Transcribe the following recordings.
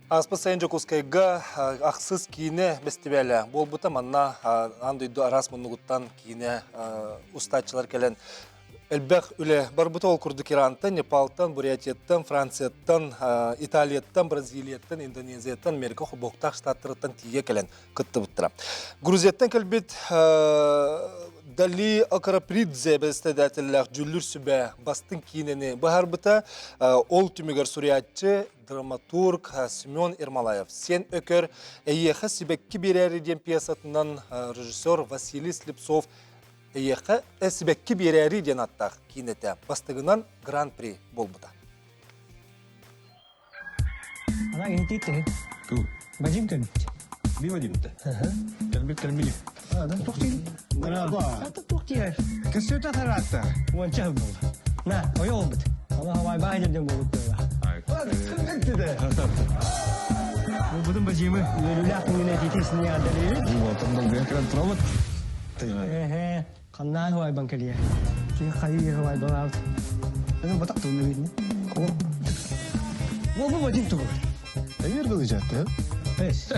Аспы сайын жокускайга ақсыз киіне бестебелі. Бол бұта манна андойду арас мұнығыттан киіне ұстатчылар келен. Элбэх үле бар бұта ол күрді керантан, Непалтан, Бурятияттан, Францияттан, Италияттан, Бразилияттан, Индонезияттан, Америка хубоқтақ штаттырыттан тие келен күтті бұттыра. Грузияттан кәлбет Дали Акарапридзе бәстәдәтілләқ жүллүр сүбә бастың кейінені бұхар бұта ол түмігер суриятчы драматург Семен Ермолаев. Сен өкір әйеқі сібеккі берәрі ден пьесатынан режиссер Василий Слепцов әйеқі сібеккі берәрі ден аттақ кейінеті бастығынан гран-при бол бұта. Ана ентейті? Бәдім кәлбет. Би Вадим-то? Кәлбет кәлбелі. Тоқтейді? Merhaba. Тоқтейді. Кәсеті таратта. Уанча болды. На, ой ол бұд. Ана хавай байдырден болып тұра. Кәлбетті де. Бұл бұдың бәжемі өліләқ мүне детесіне адалейді. Отымдан бәкірін тұралып. Қаннан хавай банкалия. Кен қайы хавай балауды. Әне батақ тұғын өйдіне. Бұл бәдім тұғыр. Әйер бұл жәтті, Пес.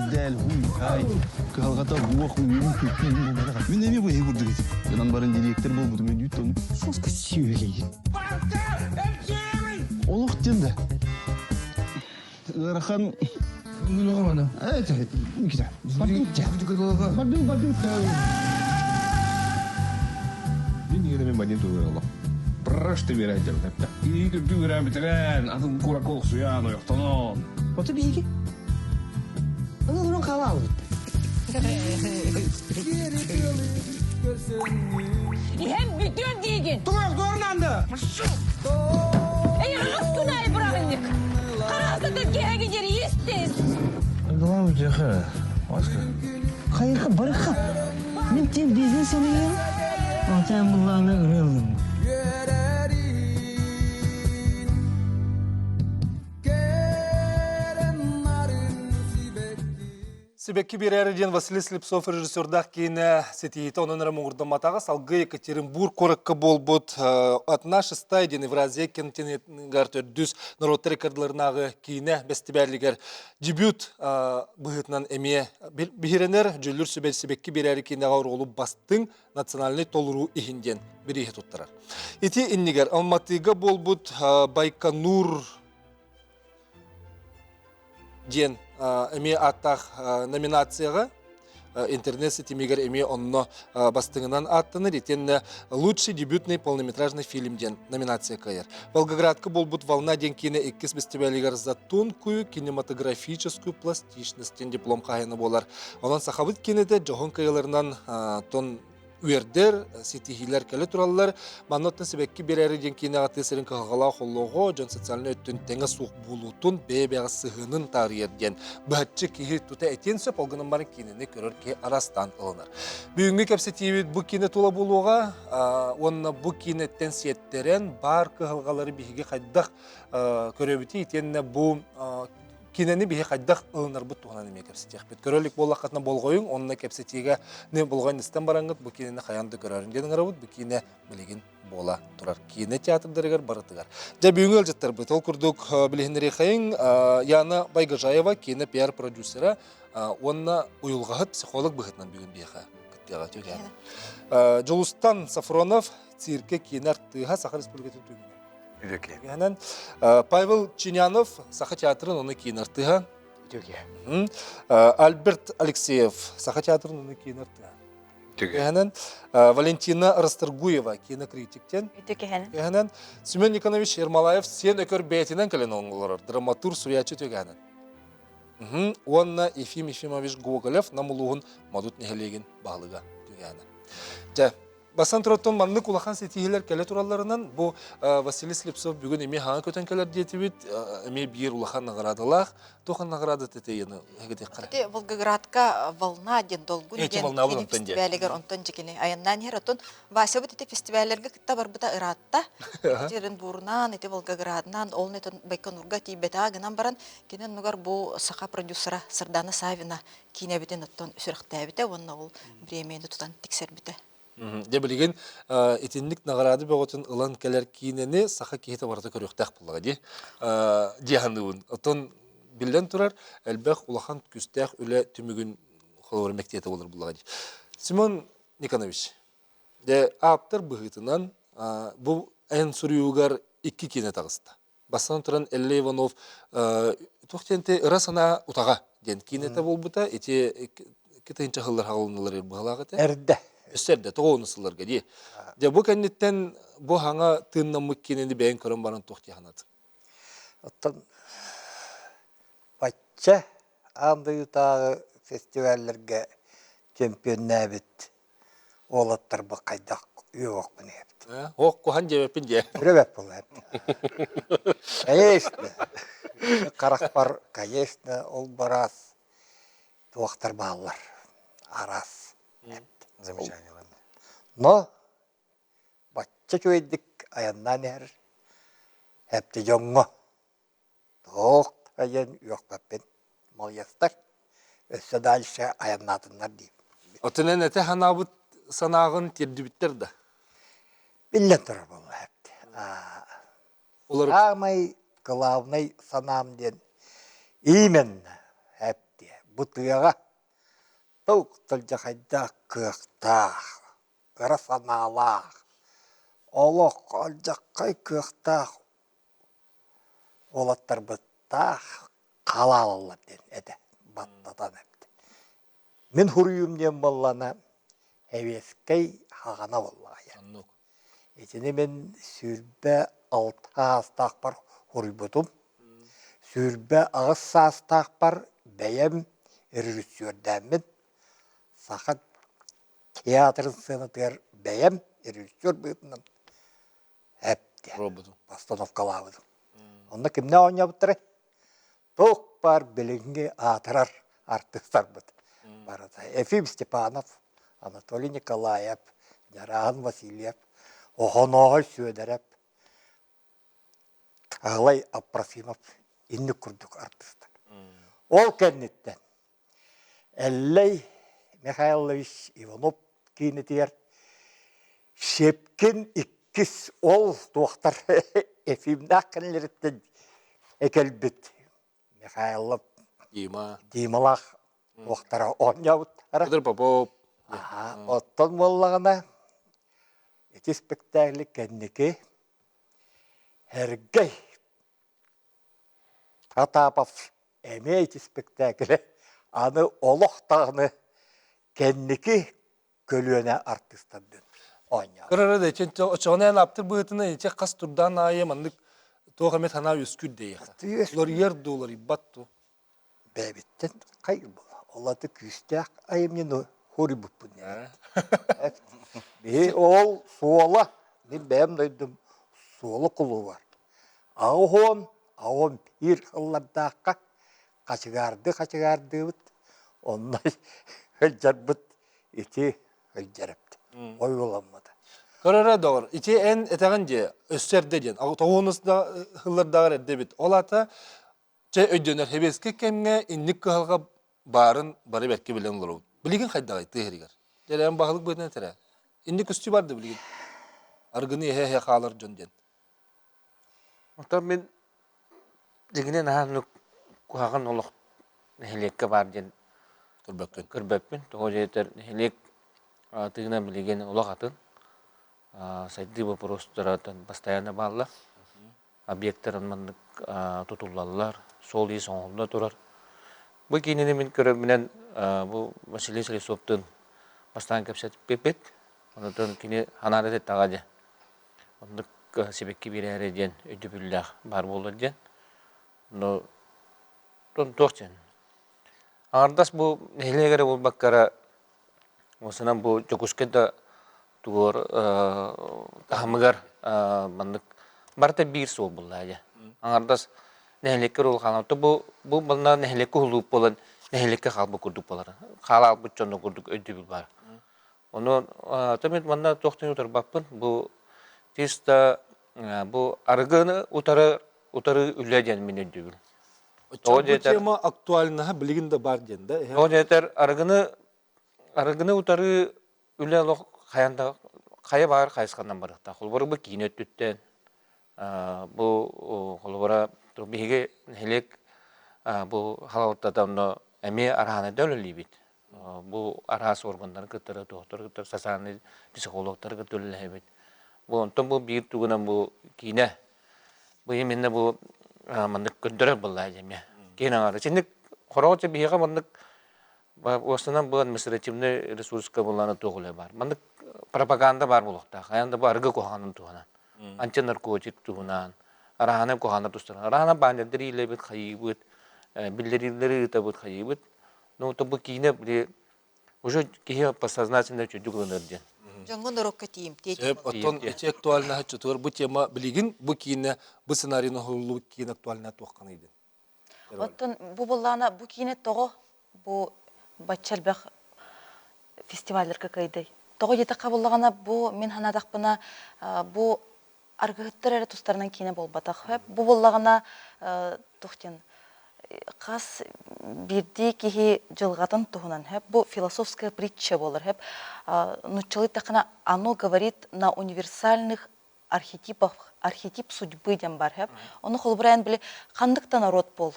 Дәл, хай. Қалғата бұақ үйін көппен болмадаға. Мен әме бұл егірді кет. Жынан барын директор бол бұды мен үйт оны. Соска сүйелейді. Олық денді. Рахан... Гүл оғамана. Әйті, кеті. Бардың. Мен егені мен бәден тұғыр Allah. Прашты берәдем, тәпті. Егір дүгірән бітірән, атын куракол сұян ойықтанан. Оты бейге? Аны ұрын қала алып. Hem bütün değilin. Тұрақ doğrulandı. Az kunay bırakındık. Karasıdır ki her gece istiz. Doğru cəxə. Başqa. Қайыққа барыққа. Мен тен бизнес алайын. Алтан бұлланы ұрылым. Сібеккі берәріден Василий Слепцов режиссердақ кейіні сетейті онын рәмуғырды матаға салғы Екатеринбург қорыққы бол бұд. Атына шыстай ден Евразия кентенетінгар түрдүс народ рекордларынағы кейіні бәстібәрлігер дебют бұғытынан әме бігеренер жүлір сүбәл Сібеккі берәрі кейінеға орғылу бастың национальный толыру ихінден бір ехет ұттырар. Еті иннігер Алматыға бол бұд Байконур ден эми аттақ номинацияға интернет сетимегер эми онно бастыңынан аттыныр етен лучший дебютный полнометражный фильмден номинация кайыр. Волгоградка болбут волна ден кейіне эккес бестебелігер за тонкую кинематографическую пластичностен диплом қайыны болар. Онан сақабыт кейінеде жоғын кайыларынан тон Уердер, сетихилер кәлі туралылар, манноттың себеккі берәрі ден кейіне ағатысырын қағала қолуғы, жон социалны өттін тәңі суық бұлутын бәй-бәғі сығының тарыерден. Бұхатчы кейі тұта әтен сөп, олғының барын кейінені көрір кей арастан ылынар. Бүгінгі кәпсетейбет бұл кейіне тула болуға, онына бұл кейінеттен сеттерен бар қығылғалары бейге қайдақ көрөбіті, етеніне бұл Кинени бихе қайдақ ылынар бұт туғынан еме кәпсетеқ бет. Көрөлік болақ қатына болғойын, онына кәпсетеге не болғойын істен бараңғыт, бұл кинені қаянды көрерін дедің арабыт, бұл кине білеген бола тұрар. Кине театрдырығар барытығар. Жа бүйіңі әлжеттер бұт, ол күрдік білігінері қайын, Яна Байгажаева, кине пиар продюсера, онына ұйылғағыт психолог бұғытынан бүгін бейіға күттеға төгені. Жолустан Сафронов, цирке кине артыға Саха Республикатын төгені. Павел Чинянов, Саха театрын оны кейін артыға. Альберт Алексеев, Саха театрын оны кейін артыға. Валентина Расторгуева, кинокритиктен. Семен Никонович Ермолаев, сен өкір бәйтінен кәлен оңғылар. Драматур суриячы төгәнін. Онна Ефим Ефимович Гоголев, намылуғын мадут нехелеген бағылыға төгәнін. Басан тұраттан манны кулахан сетихилер кәлі тураларынан бұл Василий Слепцов бүгін еме хаң көтен кәлер дейті бит, еме бір улахан нағырадылақ, тоқан нағырады тетейіні әгіде қара. Волгоградка волна ден долгун ден фестивалігер онтан жекені аяннан хер отын Вася бұт еті фестивалерге кітта бар бұта ыратта, Екатеринбургнан, еті Волгограднан, олын еті Байконурга тейбеті ағынан баран, кенен нұғар бұл сақа продюсера Сардана Савина кейіне бітен оттан үсіріқті әбіті, онына ол бремейді тұтан тексер біті. Де білген итинник нағарады бөғытын ылан кәлер кейінені сақа кейті барда көріқтәк бұлға де. Дияныуын. Отын білден тұрар, әлбәқ улахан күстәк үлі түмігін қолуыр мәктеті болыр бұлға де. Симон Никонович, де аптыр бұғытынан бұл ән сүрюгар 2 кейіне тағысты. Бастан тұран Әлі Иванов тоқтенте ырасана ұтаға ден кейінеті бол бұта, ете кетейінші ғылдар ғалыналар бұғалағы те? Әрді. Өстерді, тоғынысыларға де. Де бұл кәнеттен бұл хаңа тыыннамық кененді бәйін көрін барын тоқти қанады. Оттан бачча андыютағы фестиваллерге чемпион нәбіт олаттар бұл қайдақ үйоқ бұны епті. Оқ, қоған жебеппін де. Үребеп бұл епті. Конечно. Қарақпар, конечно, ол барас. Туақтар бағалар. Арас. Замечательно. Но бачча чуйдик аяннан ер. Хепти жоңго. Тоқ аян үйоқпаппен. Молиястар. Өссі дальше аяннатынлар дейм. Отынан әті ханабыт санағын тердібіттер да. Биллен тұрар бұл хепти. Олар Самый главный санам ден. Именно хепти. Бұтыяға тоқтыл жақайда көқтақ. Ыры саналақ. Олық алжаққай көқтақ. Олаттар бұттақ қалалылар ден. Әді баттадан әпті. Мен хұрыйымден боллана әвескай хағана боллаға. Етіне мен сүрбә 6 астақ бар хұрыйбұтым. Сүрбә 6 астақ бар бәйім режиссердәмін. Сақат театрын сынытыр бәйім режиссер бұйтынан әпті. Постановкалабыдым. Онда кімне ойна бұттыры? Тоқ бар білігінге атырар артыстар бұд. Ефим Степанов, Анатолий Николаев, Наран Васильев, Оғоноғай Сөдереп, Ағылай Апрасимов, инні күрдік артыстар. Ол кәнеттен Әлләй Михайлович Иванов кейінетер Шепкин иккіс ол туақтар Ефимнақ кәнелеріттен әкелбіт. Михайлов Дималақ туақтара оңяуыттара. Қыдыр Попов. Оттан боллағына эти спектакли кәннеке әргей Татапов әме эти спектакли аны олықтағыны кәннеке көлуіне артыстардың оңяуыттара. Кырыры да, очығына аптыр бұғытына ете қас тұрдан айы мандық тоғамет хана өскүр дейі. Олар ерді, олар ибатту. Бәбіттен қайыр бұл. Олады күстәк айымнен хори бұппын. Ол суола, мен бәм дойдым, суолы құлы бар. Ауын пир қыллардаққа қачығарды бұд. Ондай хөлжар бұд, ете хөлжарыпты. Ой оламады. Кырыры doğru. İçe en etağın je össerde den. Toğunusda hıllardağır edde bit. Olata çe ödöner hebeske kemge innik kılga barın bari berke bilen olur. Bilgin qaydağı tehrigar. Jelen bahılık bötene tere. İnnik üstü bardı bilgin. Argını he қалар jönden. Otan men degine nahanlık kuhağın oluq nehlekke bar den kırböpün. Toğu jeter nehlek tığına bilgen oluq atın. Сайты вопростардан постоянно баллар. Объекттарын тутулалар, сол үй соңында турар. Бұл кейінені мен көріп менен бұл Василий Слесовтың бастан көпсетіп бепет. Ондан кейіне ханарет етті ағады. Ондық себекке бір әрі ден өйді бүлләқ бар болыр ден. Но тоқтен. Ағардас бұл нәйлегері бұл баққара осынан бұл жокускетті тугор тахмыгар мандык барта бир сол буллая. Аңардас нәһлеккер ул ханаты бу булна нәһлекке хулуп болан нәһлекке халбы курдук болар. Халал бутчону курдук өйдү бар. Оны тамет манда токтын утар баппын бу теста бу аргыны утары үләден мен өйдү. О тема актуальна билгин да бар ден да. О жетер аргыны утары үлә қая бар қайысқаннан барықта. Қолбары бұл кейін өттіттен. Бұл қолбара тұрбеге хелек бұл халауыттатамды әме арағаны дәулі бит. Бұл арағасы органдары күттірі, тоқтыр күттір, сасаны психологтары күттірі бит. Бұл онтан бұл бейір түгінен бұл кейіне. Бұл еменне бұл мандық күндірі бұл әжеме. Кейін аңары. Сендік қорауытшы бейіға мандық осынан бұл административный ресурска бұланы тоғылы бар. Мандық пропаганда бар болықта. Қаянда бұл арғы қоғанын туғынан. Антинаркотик туғынан. Арағаны қоғаны тұстырған. Арағаны бәндердері елі бұд қайы бұд. Білдерілері ұта бұд қайы бұд. Но бұл кейіне біле уже кейі подсознательно чөдігілінерден. Жоңғын ұрыққа тиім. Оттон эти актуальна хачутур бу тема билигин бу кийине бу сценарийны холлу кийин актуальна туаккан иде. Оттон бу боллана бу кийине того бу баччалбах фестивальдерге кайдай. Того жете кабыллагана бу мен ханадакпына бу аргыттар эре тустарынан кийине болбатак. Бу боллагана тухтен қас бирди кихи жылгатын тухунан бу философская притча болар нуччылы такана оно говорит на универсальных архетипах архетип судьбы дем бар оны холбуран биле кандыкта народ бол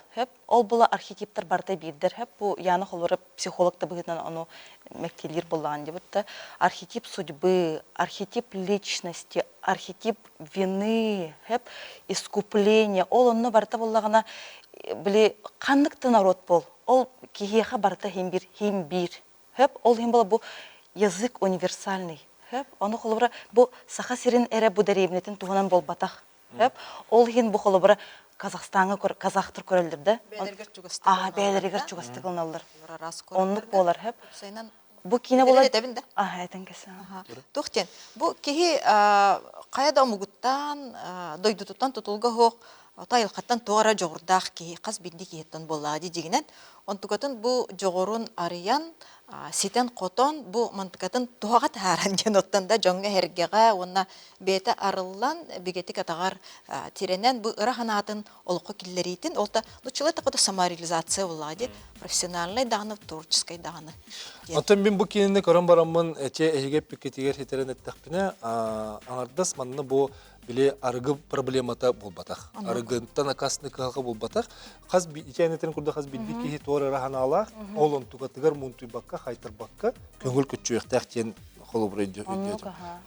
ол була архетиптер барда бирдер бу яны холбура психологта быгынан ону мектелир болган дебитте архетип судьбы архетип личности архетип вины искупление ол онно барда боллагана биле кандыкта народ бол ол кихиха барда хим бир ол хим бола бу язык универсальный оны холбура бу саха сирин эре бу деребинетин тугунан болбатак ол хин бу холбура Казахстанга казахтыр көрөлдүр бээлергер чугасты кылналар онлук болар бу кине болар айтыңкеса тухтен бу кихи каяда мугуттан дойдутуттан тутулга хок тайылкаттан туара жогурдак кихи каз бинди киеттен боллади дигинен онтугатын бу жогорун арыян ситен котон бу мантыкатын туага тааран женоттан да жоңга хергега онна бете арыллан бигети катагар тиренен бу ыраханатын олко киллеритин олта нучулай такода самореализация боллади профессиональный даны творческий даны Отон бин бу кинени көрөн бараммын эче эгеп пикетигер хетерен эттакпине аңардас манна бу биле аргы проблемата болбатак аргынтан акасны кага болбатак каз иченетен курда каз бидди ки тора раханала олон тугатыгар мунтуйбакка хайтырбакка көңүл көчүектак тен холобры өйдө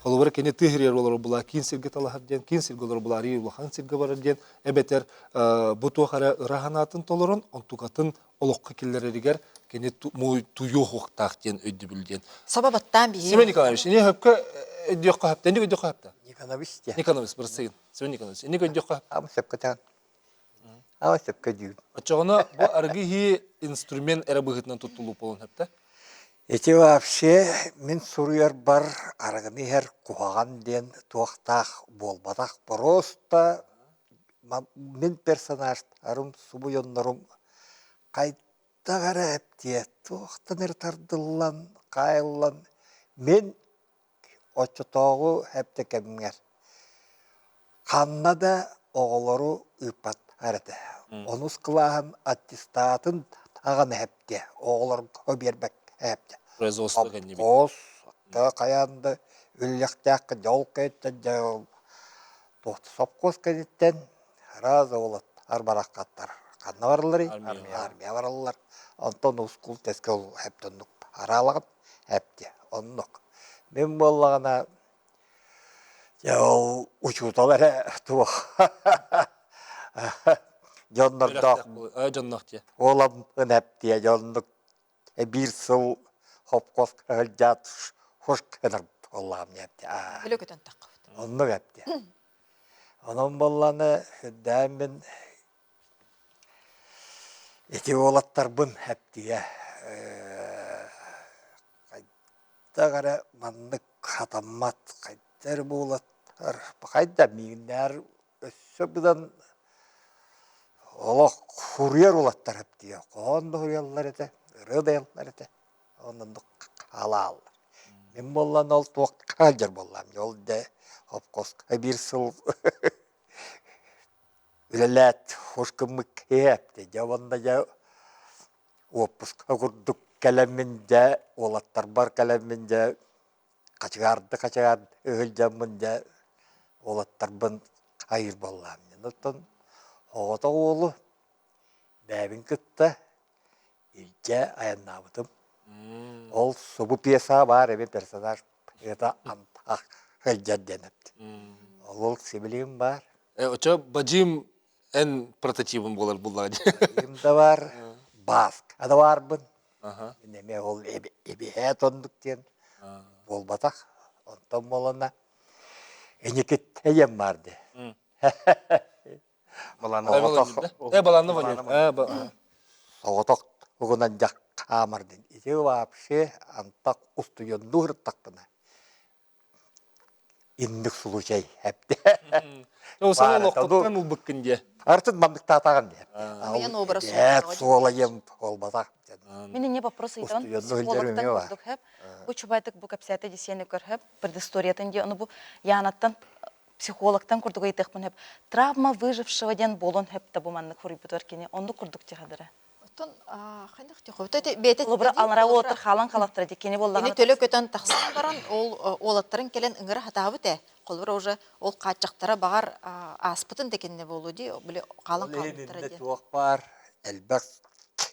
холобры кене тыгырер болор була кинсилге талахар ден кинсилге була ари улахан силге бар ден эбетер бу тохара раханатын толорон онтугатын олокка киллереригер кене туюхуктак ден өйдө билден сабабаттан бии Семен Николаевич не хөпкө өйдөккө хапта не өйдөккө хапта Никонович, простыгын. Семен Николаевич, не көндөккө. Амсепкатан. Амсепкадю. Очоғына бу арғы хи инструмент әрі бұғытынан тұттылу болын хепті? Эти вообще мен суруяр бар аргыны хер куаган ден туактах болбатах просто мен персонаж арым субуйоннорум кайта гарап те туактан эртардыллан кайлан мен очотогу хепте кемгер каннада оголору ыпат арда онус кылахан аттестатын таган хепте оголор көбербек хепте Производство геннебит. Ос та каянды үллектак жолкетте жол тохт сопкос кедеттен разы болот арбараккаттар канна барлары армия барлар антон ускул тескел хептонук аралагын хепте оннук мен боллагана жол учуталары туа жоннордок Жоннақ олам хепте жоннук бир сыл хопкос калжат хош кенер олам хепте Білөкөтөн тақып. оннук хепте онон болланы дәмен эти олаттар бун хептие кайдагара маннык хатаммат кайдар болаттар кайда миңнер өссө будан олох хурьер олаттар хептие кондо хурьерлар эте рыдайлар эте онун халал мен боллан ол туак калжар боллам жолда хопкос бир сыл үлелет хошкымык хепте жаванда жа опуска курдук калеминде олаттар бар калеминде Kaçıgardı, ıhılcamın da olattarbın hayır bollan. Nutun, oğda oğlu, bäbin kıtta, ilce ayannabudım. Ol subu piyasa var ebe personaj. Eta antak hılcar denepti. Ol sibiliyim var. Oça bacım en prototipim bolar bulladı. Benim de var. Bask. Ada var bun. Aha. Neme ol ebi het onduk diyen. Bol batak. Ondan bolana. Eneki teyem vardı. Balana Ay balanı. Balanı var. Soğutak. Oğunan jak kamardın. İti vapşe antak ustuyon nuhur takpına. İndik sulu şey hep de. O sana Var, lokuttan ul bıkkın diye. Artık mamlık tatağın diye. Мен образ Evet, soğulayım olmasak. Мен не вопрос айтам. Устуя, ну, Психологтан илдермеме бар. көрдік хеп. Бу чубайтык бу капсията десені көр хеп. Предысториятын де, бу янаттан психологтан көрдік айтықпын хеп. Травма выжившего ден болон хеп табуманнык фурипутар кене. Онды көрдік те хадыра. Оттон хайдах те хобта бете Ол бір алнара отыр халан қалақтыра декені Ини боллаған. төлө көтөн таксын баран ол олаттарын келен ыңгыра хатабы те. Колбур уже ол качактара багар аспытын декенне болу ди. Биле калан калыптыра ди. Туақ бар, әлбәк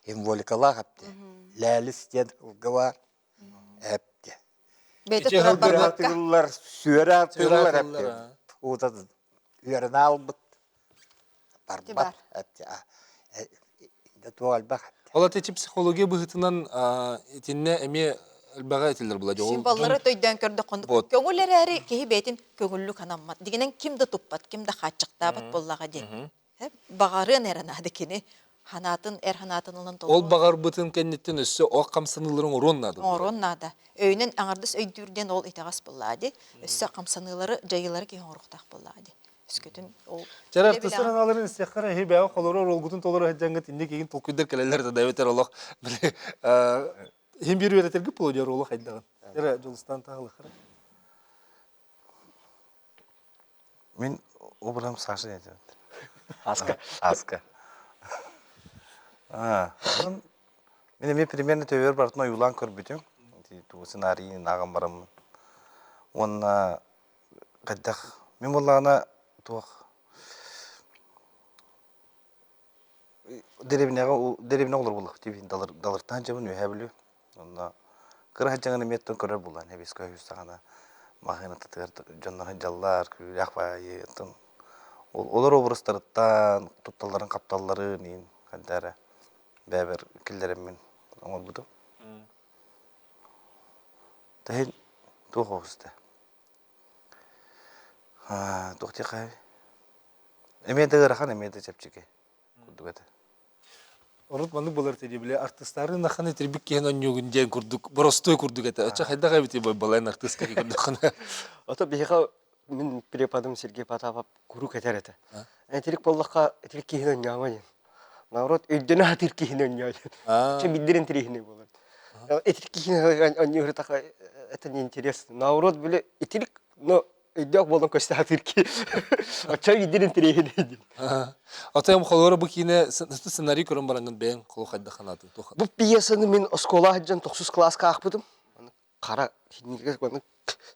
инволикала хапты. Ләлістен ұлғы бар. Әпті. Бете Иче тура хылдыр барбакка. Атығылар, сүйері атығылар атығылар, әпті. Удадын. Үйерін албыт. Бар. Барбат әпті. Туақ әлбәк әпті. Ола течи психология быһытынан итинне эми элбага этилер була. Символлары төйдөн көрдө кондук. Вот. Көңүллөр әри кеһи бетин көңүллүк анаммат. Дигенен кимди туппат, кимди хачыктабат боллага ди. Багарын эренады кини. Ханатын ханатынылын толу. Ол багар бытын кеннеттен өссө о камсынылырың уроннады. Орон нада. Өйнен аңардыс өйдүрден ол итагас боллади. Өссө камсанылары жайылары кең оруктак боллади. Үскөтүн ол. Жарар тысыран алырын истехара хебеа холоро олгутун толоро хаджангат инде кеген толкуйдер келелер да даветер олох. Биле хем бир веретерге полодер олох хайдаган. Жара жолустан тагылы кара. Мен обрам Саша айтам. Аска. Мен примерно төбер бартына юлан көрбүтүм. Ту сценарийин агам барам. Онна каддах мен боллана туак деревне олар болдық тиби далыртан жабын өйәбілі. Онна кыры хаджаңын меттен көрер болан. Хебес көйіз сағана мағына татығар жонларын жаллар, күлі ақпайы. Олар обрастарыттан, тұтталарын, қапталары, нейін қандары бәбір келдеріммен оңыл бұдым. Тәйін туқ оғызды. Тоқты қай. Эмеде ғырақан, эмеде жапчыке. Күрдік әді. Орут мандык болар теди биле артисттарын наханы трибик кен онюгун ден курдук, боростой курдук эте. Ача хайда гайбити бой балайн артистка курдук. Ото беха мен преподам Сергей Потапов куру кетер эте. Энтирик боллакка этирик кийин ойнамайын. Наоборот, өйдөнө атыр кийин ойнайын. Че биддерин тирихине болот. Этирик кийин ойнойыр така это не интересно. Наоборот, биле этирик, но өйдөк болдон көстө атыр ки. Ача биддерин тирихине. Атайым холора бу кине сценарий көрөн баранган бен кол хайда ханаты. Бу пьесаны мен школа хаджан 9 класска акпыдым. Кара кинеге баны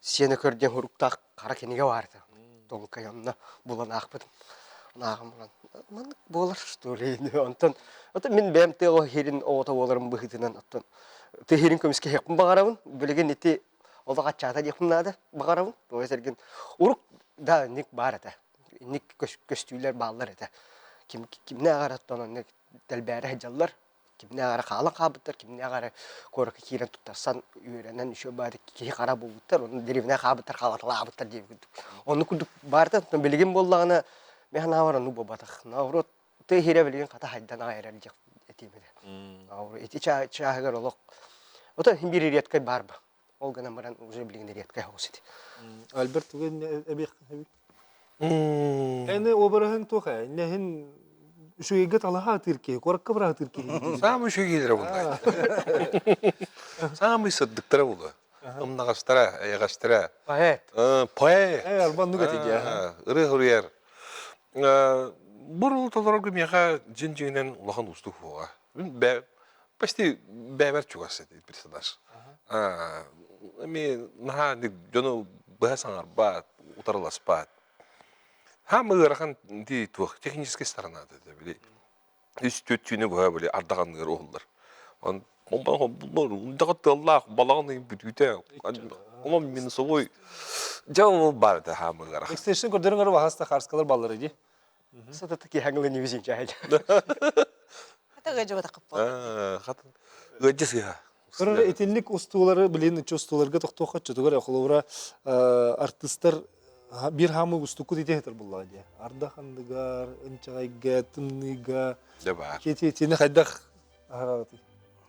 сені көрден хуруктак кара кинеге барды. Тонка янна булан акпыдым. Нагым булан. Мен болар что ли? Антон мен бемте о херин ота боларым быхытынан аттан. Те херин көмүскө хекпин багарабын. Билеген ити олга чата декмнады багарабын. Той серген урук да ник бар эте. Ник көстүйлөр баллар эте. Kimne ağaratan ne telbere hacallar, kimne ağara kalan kabıtlar, kimne ağara korku kiren tutarsan öğrenen şu bari ki kara bulutlar, onun derivine kabıtlar kalatla kabıtlar diye güdük. Onu kuduk barda bilgin bollağına mehna var onu babatak. Navrot te hire bilgin kata haydan ayarlayacak etimede. Navrot eti çağır olok. O da bir riyetkay barba. Olgana maran ucu bilgin riyetkay hositi. Albert bugün ebi. Ene obarahan toka, nehin şu yegat alaha Türkiye, korak kabra Türkiye. Самый еще гидра bunlar. Самый саддыктара булды. Ымнагастара, аягастара. Поэт. Поэт. Alban nugat ya. Ыры хурьер. Бурул толорог меха жин-жинен лохан усту хуа. Бе почти бәбәр чугасы дейді персонаж. Мен наха жону бәсаңар ба, утарылас ба. Хам ырахан ди тух техническая сторона да били. Үстөт түнү баа били ардагандыр олдар. Он дагат Аллах балагын бүтүтө. Олом мен собой жау бар да хам ырахан. Экстеншн көрдөрүңөр бахаста харскалар баллар иди. Сата таки хангылы невизин чайд. Хата гыжы бата кып. Хатын гыжыс я. Көрөр этинлик устуулары билин үчө устууларга токтоокка чөтөгөр холовра артисттар бир хамы устуку дитетер булла ди. Ардахандыгар, ынчагайга, тымныга. Да бар. Кететини хайдах агараты.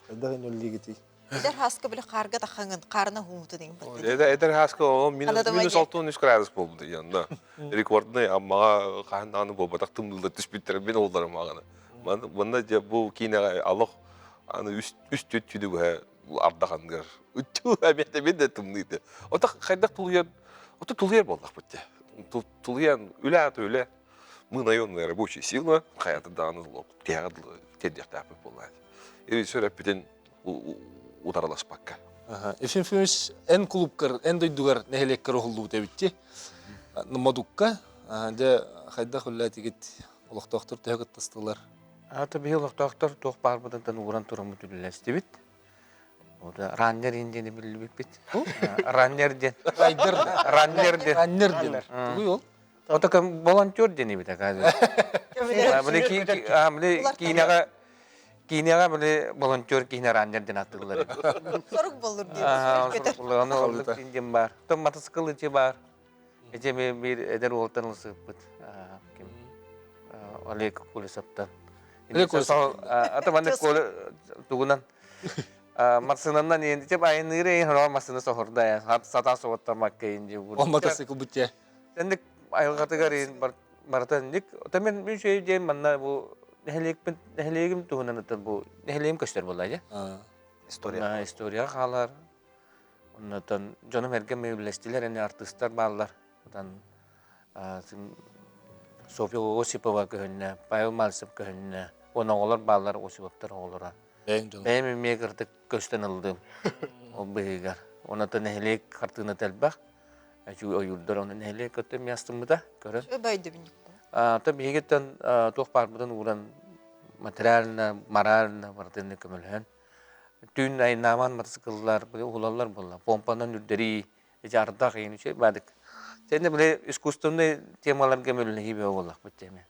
Хайдах энөллигити. Дер хаска биле карга тахангын карына хумуту деген бат. Эдер хаска минус 6 градус болду янда. Рекордный аммага канданы болбатак тымдылда түспүттер мен олдары маганы. Мында же бу кинеге алык аны үст түтүдүгө ардагандыр. Үтү абетте мен де тымдыйды. Ота хайдак тулуя Ота тулуя болдак бутте. Тулуян үле мына рабочая сила каята данылып тягыдлы теддектап болот. И сөйрөп битен утарлас пакка. Эфемфемиш эн клубкар, эн дойдугар нехелеккер холлуу тебитти. Номадукка, де хайда холлатигит олохтоктор төгөт тастылар. Ата бил олохтоктор тох барбыдан уран турамы түлләстебит. Ода раннер индени билбит. Раннерден. Раннерден. Тугуй ол. Ота кем волонтер дени бит казы. Кинега биле волонтер кине раннерден аттылар. Сорук болур дип. Аны олдук инден бар. Том мотоцикл ичи бар. Эжеме бир эдер олтанылсы бит. Ким? Олег Кулесаптан. Ата мандык коле тугунан. Максынандан енді деп айыныре хро масыны сохорда сата соғытта маккайынды Ол мотоцикл бүтте. Сендік айылғатыгарин баратан дик. Отамен мен шөйден манна бұл нәхелегім туғынан өттен бұл нәхелегім көштер болды, история қалар. Оннан жоным әрген мөйлестілер, әне артистар балар. София Осипова көхінне, Павел Мальцев көхінне, оны олар балар Осиповтар олара. Бәйім мегірді көстен ылдым, ол бейгер. Онаты нәхелек қартығына тәлбақ, ойылдар оны нәхелек көттім ястымыда, көрін. Байды бініп. Та бейгеттен тоқ барбыдан уран материалына, моралына бардыны көмілген. Түйін айнаман мотоцикллар, олалар болла. Помпанан үрдері, ардақ ейін үші бәдік. Сәнде біле искусственный темалар көміліне хебе олақ бүттеме.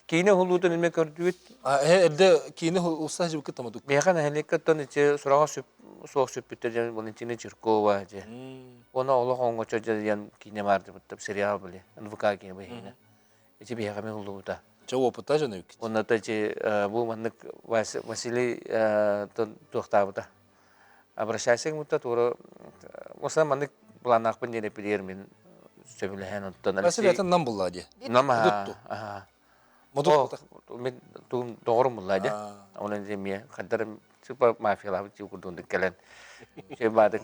Кейіне huludun ilme gördüğüt. Elde кейіне ұлса жібі кіттамадық. Механ әлекеттен içe сұраға соқ сөппеттер және бұның içine Чиркова же. Оны олық оңға чөжден кейіне барды бұттап сериал біле. НВК кейіне бейіне. Ече бейхаме huludda. Че опыта жаны өкет. Оны да бұл маңдық Василий тоқтабыда. Обращайсың мұтта туыры. Осыдан маңдық бұланақ бін дене білер мен сөбілген. Василий әтін нам бұлла де. Нам мен doğru mulaydı. Onun zemye kadar süper mafyalar için kurdun kelen. Şey vardı.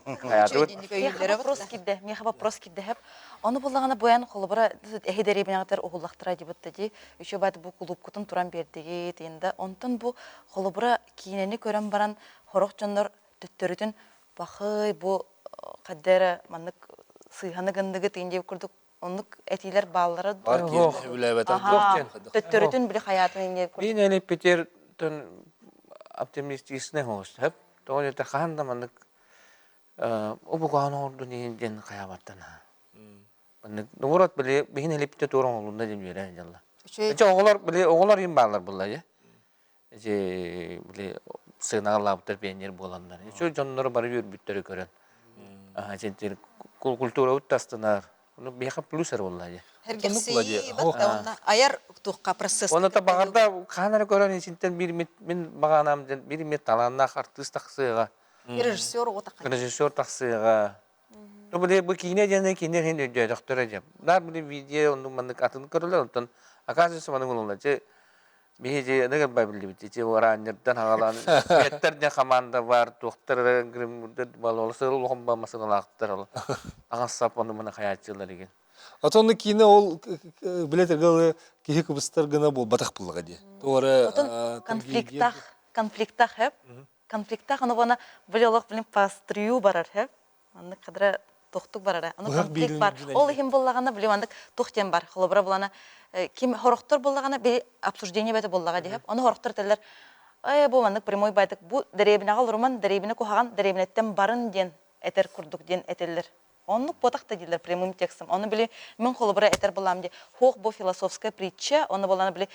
Меха вопрос кидде хеп. Оны буллагана боян холбара эхидери бинагатар огуллактыра дибетти ди. Үшө бат бу клуб кутун туран бердиги тенде. Онтон бу холбара кийинени көрөн баран хорок жондор төттөрүтүн бахый бу каддера маннык сыйханы гындыгы тенде курдук. Онлuk etiler bağları töttörütün bile hayatını ne kurdu. Bin elip biter tön optimistisine hoş hep. Doğru da kan da manık o bu kan oldu ne den kayabattan ha. Manık doğrat bile bin elip biter doğru oldu ne demiyor inşallah. İşte oğullar yim bağlar bulla ya. İşte bile sınavlar biter beğenir bolanlar. Şu canları bari bir bütleri gören. İşte kultura uttastınar. Onu biha plusar vallahi. Herkesi batta ona ayar tuqqa proses. Onu da bağırda kanara gören içinden bir bağanam bir talanna artist taksıga. Rejissör o takı. Rejissör taksıga. Bu kine jene kine hen doktor ajab. Dar bir video onu manık atın körler ondan. Akası manık olunca bihe ne kadar bilir bitti. Oranlardan havalan. Yetterce kamanda var. Doktor grimde balolası olmama masalahlar ol. Ağasap onu bana hayatçılar igen. Atonu кейіне ол білетергалы кейі кібістер гына бол батақ бұлға де. Конфликттах хеп. конфликта аны бана билолог билин пострию барар хеп. Аны кадра тохтук барар. Аны конфликт бар. Ол хим боллагана билим андык тохтен бар. Холобра булана ким хорохтор боллагана би обсуждение бете боллага деп. Аны хорохтор телер бу мандык прямой байтык бу деребинага урман деребине кухаган деребинеттен барын ден этер курдук ден этелер. Онну потакта дилер прямым текстом. Оны били мен холобра этер болам ди. Хох бу философская притча, оны болана били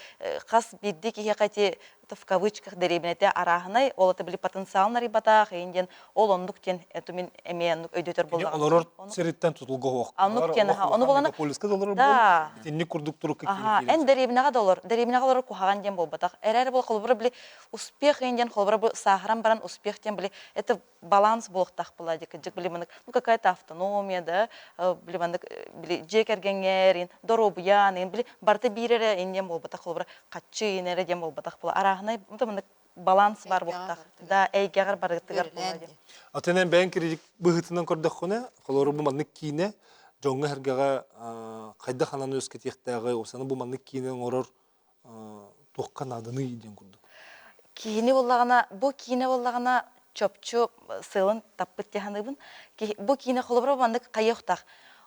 кас бидди ки хакати в кавычках деребинете арахнай, ол это били потенциал на рибата, хенден ол ондук тен эту мен эмен өйдөтөр болду. Олар сериттен тутулга хок. Анук тен оны болана. Полиска доллар Да. бол. Тенни курдук туру Ага, эн деребинага доллар. Деребинага доллар кухаган ден болбатак. Эрер бул холобра били успех хенден холобра бу сахаран баран успех тен били это баланс болуктак булади. Жик били мындык, ну какая-то автономия, да, били мындык били жекергенгерин, доробуян, били барты бирере инден болбатак холобра каччы инере ден болбатак була. Арахнай мындык баланс бар буктак. Да, эйгегер барыттыгар булади. Атенен бен кирик быгытынан көрдөк хуна, холору бу маннык кийне, жоңга хергага кайда хананы өскетектәге, осаны бу маннык кийнен орор туккан адыны иден курдук. Кийне боллагана, бу кийне боллагана чопчу сылын таппыт тяханыбын. Бу кийне холобра мандык кайоктак.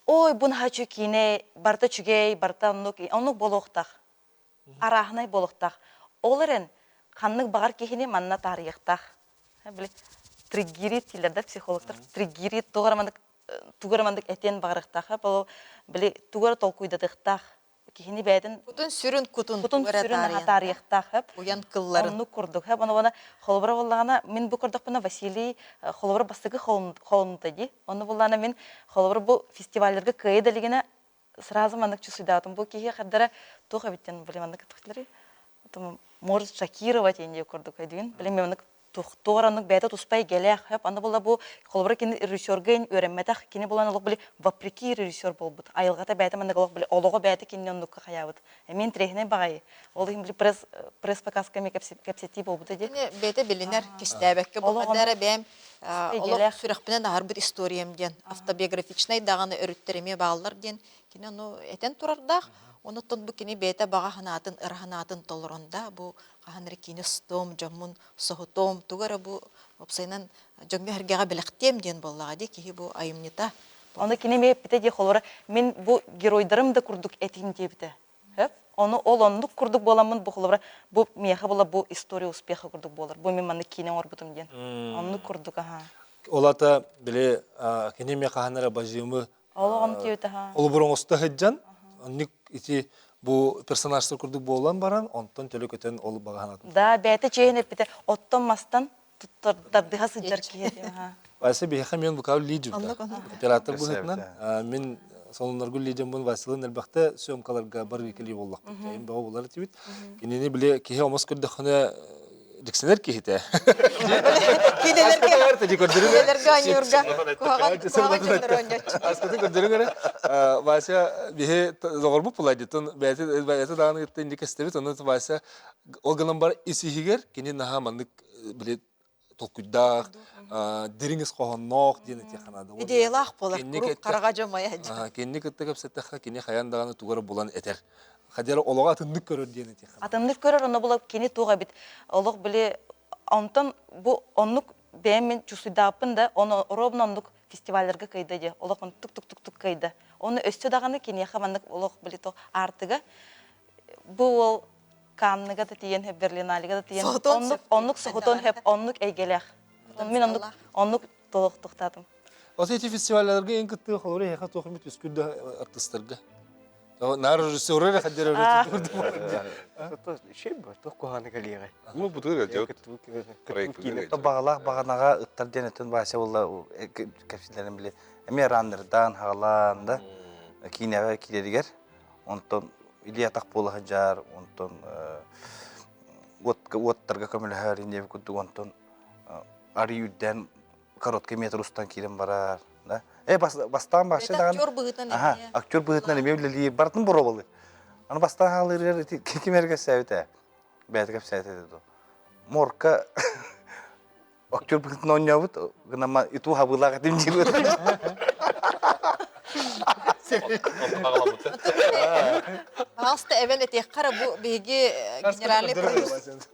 Ой, бун хачу кийне барта чугей, барта онук болохтак. Арахнай болохтак. Оларен ханнык багар кийне манна тарыяктак. Били триггерит тилерде психологтар триггерит тугарамандык этен багарыктак. Били тугар толкуйдадыктак. Кихини бәден Бутун сүрүн кутун сүрүн тарыяктак. Уян кылларын. Онну курдук. Аны бана холобра боллагана мен бу курдук бана Василий холобра бастыгы холунта ди. Аны боллагана мен холобра бу фестивальлерге кыйдалыгына сразу мандык чусуйдатым. Бу кихи кадара тоха биттен билемандык тохтлары. Там может шокировать инде курдук айдын. Билемемандык тохтораннык бәдә туспай келек. Аны болла бу холобра кини режиссерге өреммәтәк кини болан олык били вопреки режиссер болбут. Айылгата бәдә мандык олык били олыгы бәдә кини оннук хаябыт. Мен трехне багай. Ол били пресс показками кепсети болбут ди. Бәдә билинер кистәбәккә бу кадәр бәм олык сүрәхпенә нахар бер историям ден автобиографичный даганы өрүттереме баглар ден кини ну этен турардак. Оны тон бу кини бәдә бага ханатын ырханатын толоронда бу каханыр кини стом жамун сохотом тугара бу опсайнан жөңгө хергага белектем ден боллага ди ки бу айымнита. Оны кини ме бите ди холора мен бу геройдарым да курдук этин дебите. Хеп? Оны ол ондук курдук боламын бу холора бу меха бола бу история успеха курдук болар. Бу мен маны кини орбутум ден. Оны курдук аха. Олата биле кини ме каханара бажымы. Ологом тиюта ха. Ол буроңоста хеджан. Ник ити бу персонаждар курдук болан баран, онтон төлөкөтөн ол баганатын. Да, бәте чейне бите оттон мастан туттардыга сыджар киет. Вася бихе мен букав лидер. Оператор бухетнан. Мен сонунаргу лидер бун Василын элбакта сөмкаларга бар кели боллак. Эм бау болар тибит. Кинени биле кихе омос көрдөкне диксенер кихите. Келерге анюрга куаган Аскаты көрдөрүңөр. Вася бихе зогорбу пуладитон бәте даны индикестебит. Оны Вася олганан бар исихигер кини наха мандык биле толкуйдак дереңиз когоннок дени теханада. идеялах болар. Карага жомая. Кенни кытты кепсеттеха кини хаяндаганы тугары булан этер. Хадер олога атындык көрөр дени техана. Атындык көрөр оны булап кини туга бит. Олог биле онтон бу оннук бемен чусуйдапын да оны ровно оннук фестивальлерге кайда ди. Олог он тук кайда. Оны өстө даганы кини хамандык олог биле то артыга. Бу ол Канныга да тиен хеп Берлиналига да тиен. Оннук сохотон хеп оннук эйгелех. Мен оннук толук токтадым. Осы эти фестивальлерге эң кытты холоры яка тохмит үскүндө артистерге. Нар режиссеры хадер То şey bu, to kuhana geliyor. Ну, бутыр жок. То багалах баганага ыттар денетен баса болла капсилерин биле. Эме рандырдан хагалан да кинеге киледигер. Онтон Илья так пола жар, онтон оттарга көмөлөр инде күтү онтон ариюден короткий метр устан килем барар, да. Бастан башы даган. Актер быгытан Ага, актер быгытан эме билели бартын боробалы. Аны бастан халыр кимерге сәвите. Бәтгәп сәвите ди. Морка актер быгытан ойнабыт, гына иту хабылага димҗир. Аста эвен этек кара бу беги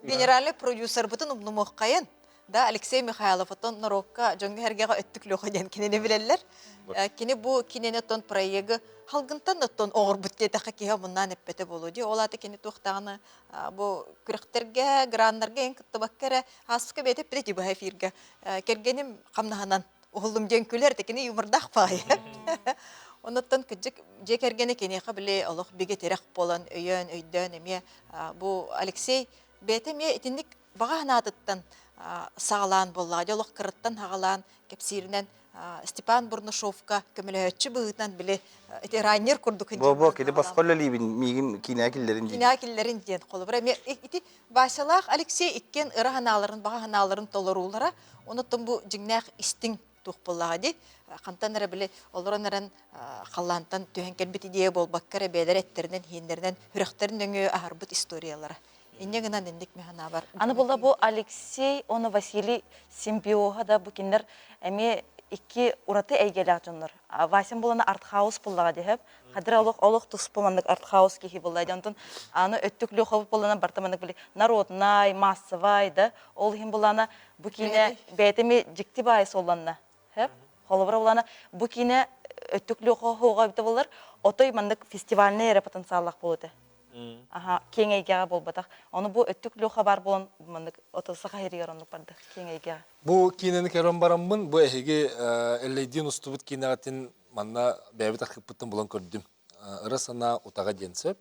генеральный продюсер бутун умнумок кайын. Да, Алексей Михайлов отон Норокка жоңга хергега өттүклөкө ден кинени билелер. Кини бу кинени тон проеги халгынтан оттон огор буттетака киһа муннан эппете болуди. Олаты кини тухтаганы бу күректерге, граннарга эн кыттыбаккара хаспка бетеп бити бу эфирге. Кергеним камнаханан угулдум ден күлер текини юмурдак пай. Онуттан кыжык же кергени кинеха биле Аллах биге терек болан өйөн өйдөн эме бу Алексей бетеме итинник бага ханатыттан сағалан болла, жолық кырыттан хағалан кепсирінен Степан Бурнушовка көмілөтчі бұғытнан біле раннер күрді Бо, кеде басқолы лейбін, мигин кинәкілерін дейін. Кинәкілерін дейін қолы бұра. Ити басалақ Алексей иккен ыры ханаларын, баға ханаларын толырулара, оныттың бұ жіңнәқ істің туқ боллаға дей. Қантан әрі біле, олырын әрін қаллантан түйенкен біт идея бол баққары бәдер әттерінен, хендерінен, хүріқтерін өңі ағарбыт историялары. Иннегінен ендік механа бар. Аны болда бу Алексей, оны Василий Симбиоға да бұ кендер әме iki urate eygелек жоннор. Васин боланы артхаус боллага деп. Кадыр олох тус болмандык артхаус кихи боллай. Жонтон аны өттүклү хоб боланы бартамандык биле народнай, массовай да. Ол хим боланы бу кине бетеми жиктибай солланна. Хеп. Холобра боланы бу кине өттүклү хога бите болар. Отой мандык фестивальный потенциаллык болду. Аха, кеңейге болбатак. Оны бу өттүклү хабар болон мандык отоса хайрыгар онук барды кеңейге. Бу кинени керон бараммын, бу эһиги эллейдин устубут кинагатын манна бәбит архиппыттын болон көрдүм. Ырасана утага денсеп.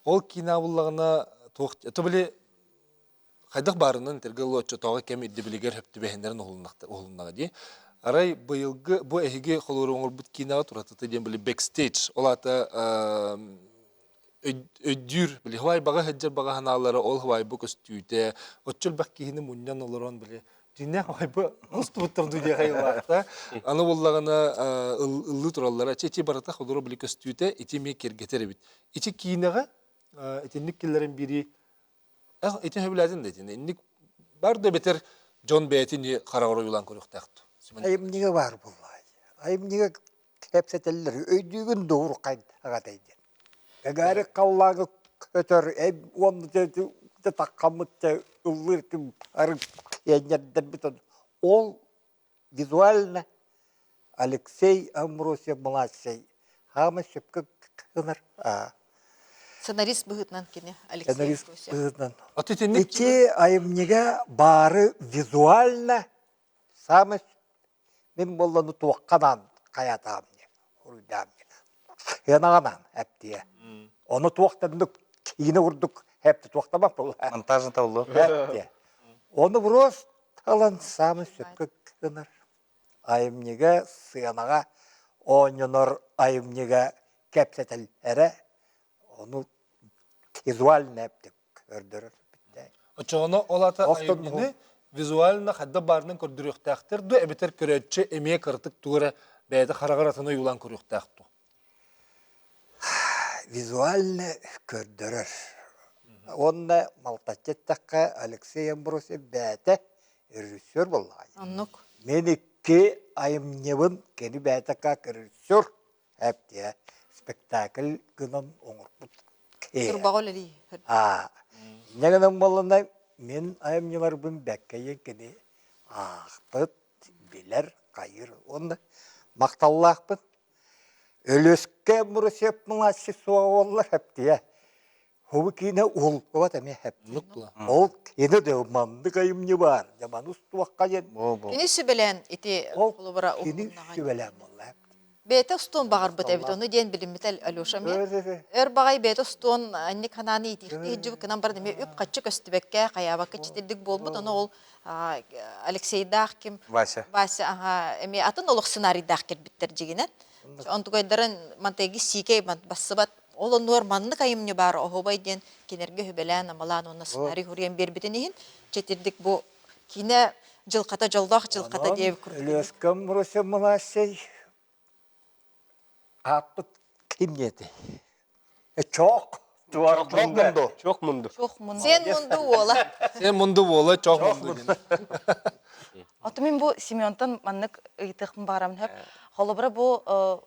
Ол кина буллагына то биле хайдак барынын тергелочо тога кем иддибилигер хөптү бехендерин оғлуннага ди. Арай быйылгы бу эһиги холуруңор бут кинага туратыты ден биле бэкстейдж. Олата өддүр биле хвай бага хаджар бага ханалары ол хвай бу көстүйтө отчул баккини муньян олорон биле динне хвай бу устуттам дуя хайла аны боллагана ыллы тураллара чечи барата холору биле көстүйтө итими кергетер бит ичи кинага этинник киллерин бири этин хөбүләдин де инник бар да бетер Джон Бетини карагыры юлан көрүктакту Айымниге бар буллай айымниге кепсетеллер өйдүгүн doğru кайдагатайды Gagari kavlağı kötür, onu da takkamıt da ıllırtım, arık yeniden bütün. Ol vizualne Alexey Ambrosiev-mладший. Hama şıpkı kınır. Сценарист бұғытнан кені Алексей Сценарист бұғытнан. İki ayımniga bari vizualne самый мен болланы туаққанан қаятамын. Урдамын. Янағанан әптие. Onu tuvaktadındık, yine vurduk, hep de tuvaktama bu. Montajın tavlı. Onu vuruz, talan samı söpke kınır. Ayımniga sıyanaga, onunur ayımniga kepsetel ere, onu vizualini heptik ördürür. Çoğunu olata ayımnini vizualini hadda barının kördürüktəxtir, du ebiter körətçi emeğe kırtık tuğra bəyədə xarağıratını yulan körüktəxtu. Визуально көрдөрөр. Онна Малтачеттакка Алексей Амбросиев бәті режиссер боллай. Аннук. Мен икки айымнебын кені бәтіка режиссер әптия спектакль гынан оңырпыт. Турбағол әлі. Негінің болында мен айымнебар бұн бәккейен кені ақтыт, білер, қайыр. Онда мақталлақпын. Өлөскө Амбросиев младший суға олар әптия. Хобы кейіне ол көбат әме әптия. Ол кейіне де манды қайымне бар. Жаман ұстуаққа жен. Кені сүбелен ити қолы бұра ұғыннаға. Кені сүбелен болла әптия. Бәті ұстуын бағар бұт әбіт, оны ден білімметел Алеша мен. Өр бағай бәті ұстуын әнне қананы етіқті ежіп кінан бар деме үп қатшы көстібекке қаябақы четелдік бол бұт, оны ол Алексейдақ кем. Вася. Вася, әме атын олық сценарийдақ кербіттер жегінен. Онтугайдарын мантайги сикей бассыбат ол онуар манны кайымны бар охобай ден кенерге хөбелән амалан оны сценарий хуриян бербитен иһин четирдик бу кине жылката деп күрдүк. Өлөскөм Амбросиев младший аппыт кинети. Чок. Çok mundu. Sen mundu ола. Sen mundu ola, çok mundu. Аты мен бу Семёнтан маннык ыйтыхын барам деп. Холобра бу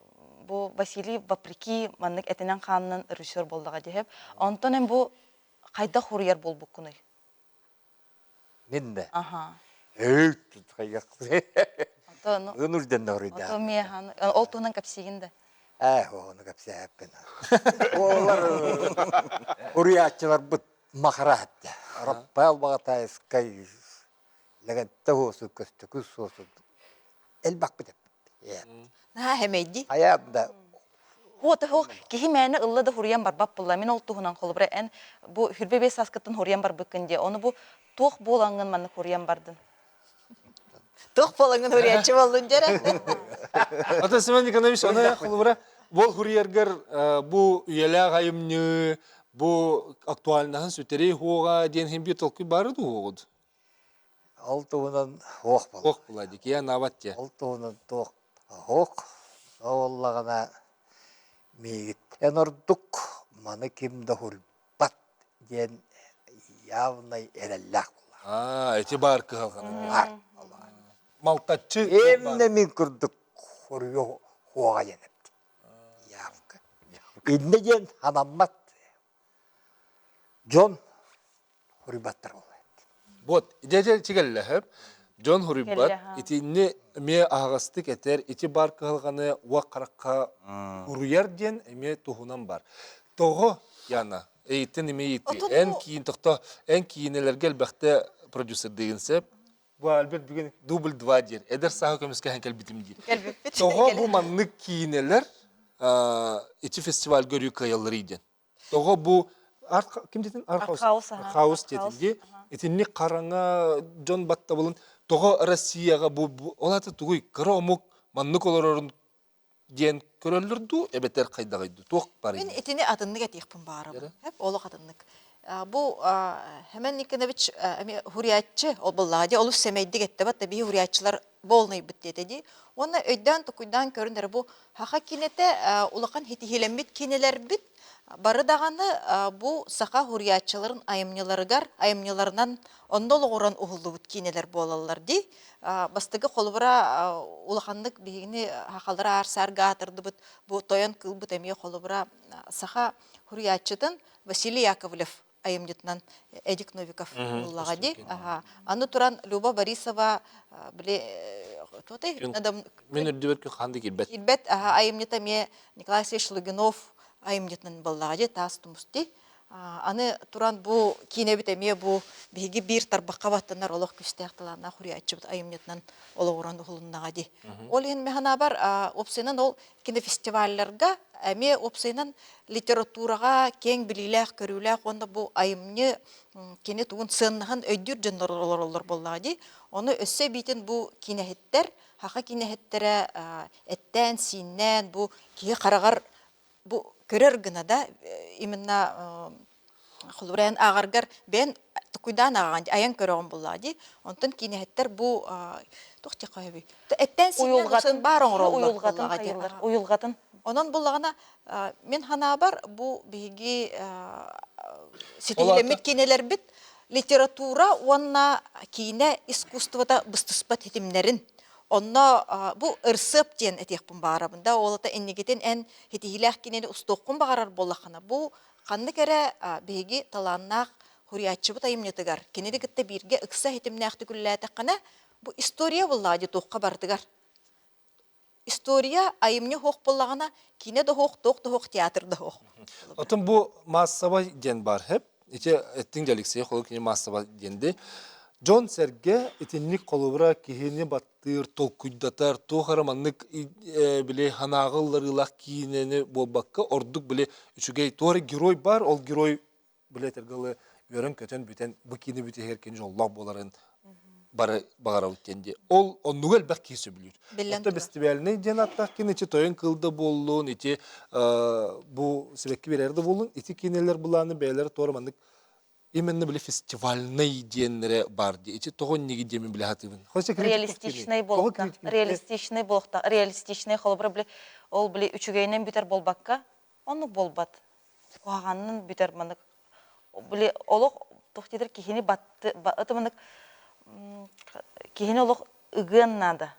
Василий вопреки маннык этенен ханнын режиссер болдыга деп. Онтон бу кайда хурьер болбук куны. Менде. Аха. Кайгак. Ото Өнүрден орыйда. ото механ ол туһунан капсигинде. Оны капсаппен. Олар уриатчылар бут махаратта. Раппал багатай скай. Лагатта хосу көстө күс хосу. Эл бак бит. На хемейди. Аябда Ото хо кихи мәне ыллы да хуриян бар бап булла. Мен ол туһунан холбра эн бу хүрбебе саскытын хуриян бар быкынде. Оны бу тух болангын маны хуриян бардын. Тух болыңын уриячы болдун жара. Ата Семен Николаевич, ана холбра бол хуриергер бу үелә гайымны, бу актуальнаһын сүтери хуга ден хем бит толку барды хугуд. алтуунан хох бол. Хох булади ки наватте. Алтуунан тох хох. Оллагана мегит. Энордук маны кимде хурбат ден явный эреллак. Эти бар калган. Малтачы. Эмне мен күрдүк хорё хуга енепти. Явка. Инне ден ханаммат. Джон хурбаттар бол. Вот, идея чигэллэхэп, Джон Хуриббат, Келлэха. итинне ме агастык этер, ити бар кылганы уақаракка уруяр ден эме тухунан бар. Того яна, эйтен эме ити, Отон эн бу- кийин тохто, эн кийинелерге элбэхте продюсер дегенсеп, бу албет бүгін дубль 2 дер, эдер саха көміске хэнкел битим дер. Келбеппит. Того бу маннык кийинелер, ити фестиваль көрүү кайаллары иден. Того бу ким детин? Архаус, аха. Архаус Архаус, детинде. Итинни караңа Джон батта булын. Того Россияга бу олаты тугуй кыромук маннык олорорун ден көрөлөрдү, эбетер кайдагайды. Тох бар. Мен этини атыннык этихпин барым. Хеп олық атыннык. Бу Хемен Никонович хуриятчы ол буллади, олус семейдик этте бат, би хуриятчылар болный бит деди. Оны өйдөн тукуйдан көрүнөр бу хака кинете улакан хитихилембит кинелер бит. Бары даганы бу сака хуриятчыларын айымныларынан ондол оран ухуллубут кинелер болалар ди. Бастыгы холбура улакандык бигини хакалдара арсар гатырды бут, бу тоян кылбыт эме холбура сака хуриятчытын Василий Яковлев айымнытынан Эдик Новиков уллага ди. Аны туран Люба Борисова биле тоты надам Мен үрдүбөткө ханды килбет. Илбет айымныта ме Николай Алексеевич Лугинов айымнытынан баллагы тас тумусти. Аны туран бу кинебит эме бу биги бир тарбакка баттанар олох күстәкталана хуриятчы айымнытынан ологоран хулуннага ди. Ол ен механа бар опсенан ол кинофестивальлерга эме опсенан литературага кең билилек көрүлек онда бу айымны кине тугун сыннаган өйдүр жоннор боллагы ди. Оны өссө битин бу кинехеттер хака кинехеттере эттен синнен бу ки карагар бу көрөр гына да именно холбуран агаргар бен тукуйдан аган аян көрөгөн буллади. Онтон кинехеттер бу тохти кайбы. Эттен синнен барың роллар. Уюлгатын. Онон буллагана мен хана бар бу биги сетилемит кинелер бит литература онна кине искусствода быстыспат хитимнерин. Онна бу ырсып ден этехпин барабында олата эннигетен эн хитилах кинени устоккун багарар боллахана бу канны кере биги таланнак хуриятчы бут айымнетыгар кинеди гытта бирге ыкса хитимнахты күлләтәккана бу история буллади токка бардыгар. История айымны хох боллагана кине да хох ток театр да хох. Отын бу массава ден бар хеп. Ите эттин Алексей холу кине массава денди. Джон Серге итинник колубра кихини баттыр толкуйдатар тохараманнык биле ханагылларылак кинени болбакка ордук биле үчүгей тори герой бар, ол герой биле тергалы өрөн көтөн бүтен бу кини бүте херкен жоллак боларын бары багара үткенде. Ол оннугел бак кисе билет. Ото фестивальный ден аттак кинечи тоен кылды боллун, ити бу себекки берерди боллун, ити кинелер буланы бейлер тораманнык именно были фестивальные деньги барди. Эти того не где мы были готовы. Реалистичный болка, реалистичный болта, реалистичный холбра были, ол были үчүгейнен битер болбакка, onu болбат. Оганнын битер манык, были олох тохтидер кихини батты, это манык кихини олох ыгын надо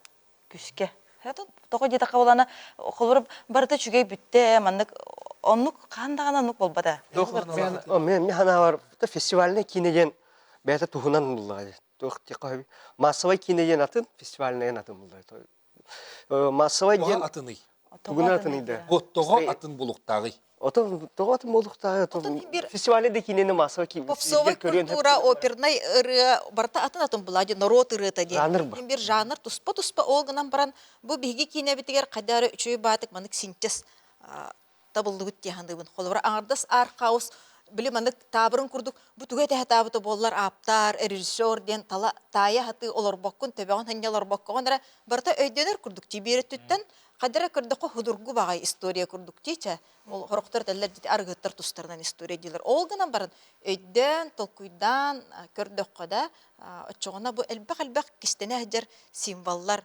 күске. Это того где-то кавалана холбра барты чүгей битте манык. Оннук кандагана нук болбада. Мен хана бар фестивальный кинеден бәті тухунан буллагы. тух текой массовый кинеген атын фестивальный атын булды. Массовый Оға ден атыны. бүгін атын иде. Готтоға атын болуқтағы. Отон тогот молуктагы фестивале де кинени массовый кине. Попсовый культура, оперный ыры, барта атын булади, народ ыры тади. Жанр ба. Бир жанр туспа олгынан баран бу биги кине битигер кадары үчөй батык манык синтез табылды бит яндыбын. Холбара аңардас аркаус били манык табырын курдук. Бу түгө тә табыты боллар аптар, режиссер ден тая хаты олар баккын төбөгөн ханялар баккан барта өйдөнөр курдук тибери түттен Кадара кырдықты худургу бағай история күрдік дейче, ол хорықтар дәлер дейді арғыттар тұстарынан история дейлер. Ол гынан барын өйден, толкуйдан, көрдік қада, өтчоғына бұл әлбәқ кістене әдер символлар,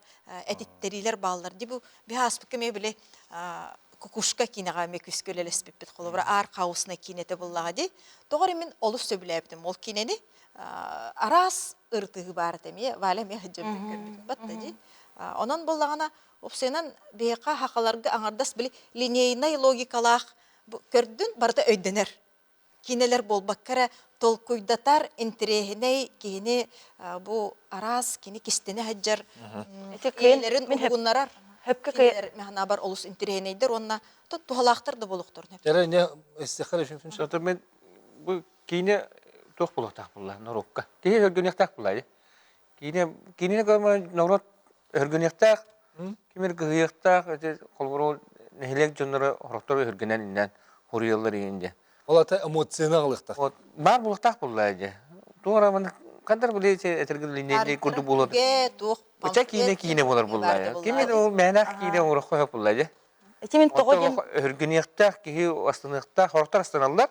әдеттерилер бағалар. Бұл біға аспықы ме біле кукушка кинеға ме күскөл әлеспеппет қолы бұра ар қауысына кинеті боллаға дей. Тоғыр мен олыс сөбілі әбдім. Ол кинені арас ұртығы бар әтеме, вәлі ме ғыджырдың көрдік. Батты дей. Онан боллағана Опсенан бейқа хақаларға аңардас білі линейный логикалақ көрдін барда өйденер. Кинелер болбаққара толкуйдатар интерегіней кейіне бұл арас, кейіне кестені әджар кейінлерін ұғынларар. Кейінлер мәғана бар олыс интерегінейдер, онына тухалақтар да болуқтыр. Әрі не істеқар үшін фінші? Соты мен бұл кейіне тоқ болуқтақ бұлла, нұрыққа. Кейіне өргенектақ бұлла. Кейіне көмі нұрот өргенектақ, Кемер гыйыктак колборол нехилек жоннору хороктор өргөнөн инен хуриялар ийинде. Ол ата эмоционалдыктак. Вот бар булактак буллайды. Тура мен кадар билете этергил линейде курду болот. Уча кине болар буллайды. Кемер ол менак кине урак коюп буллайды. Этимен тогоден өргөнөктак ки астыныкта хороктор астаналар.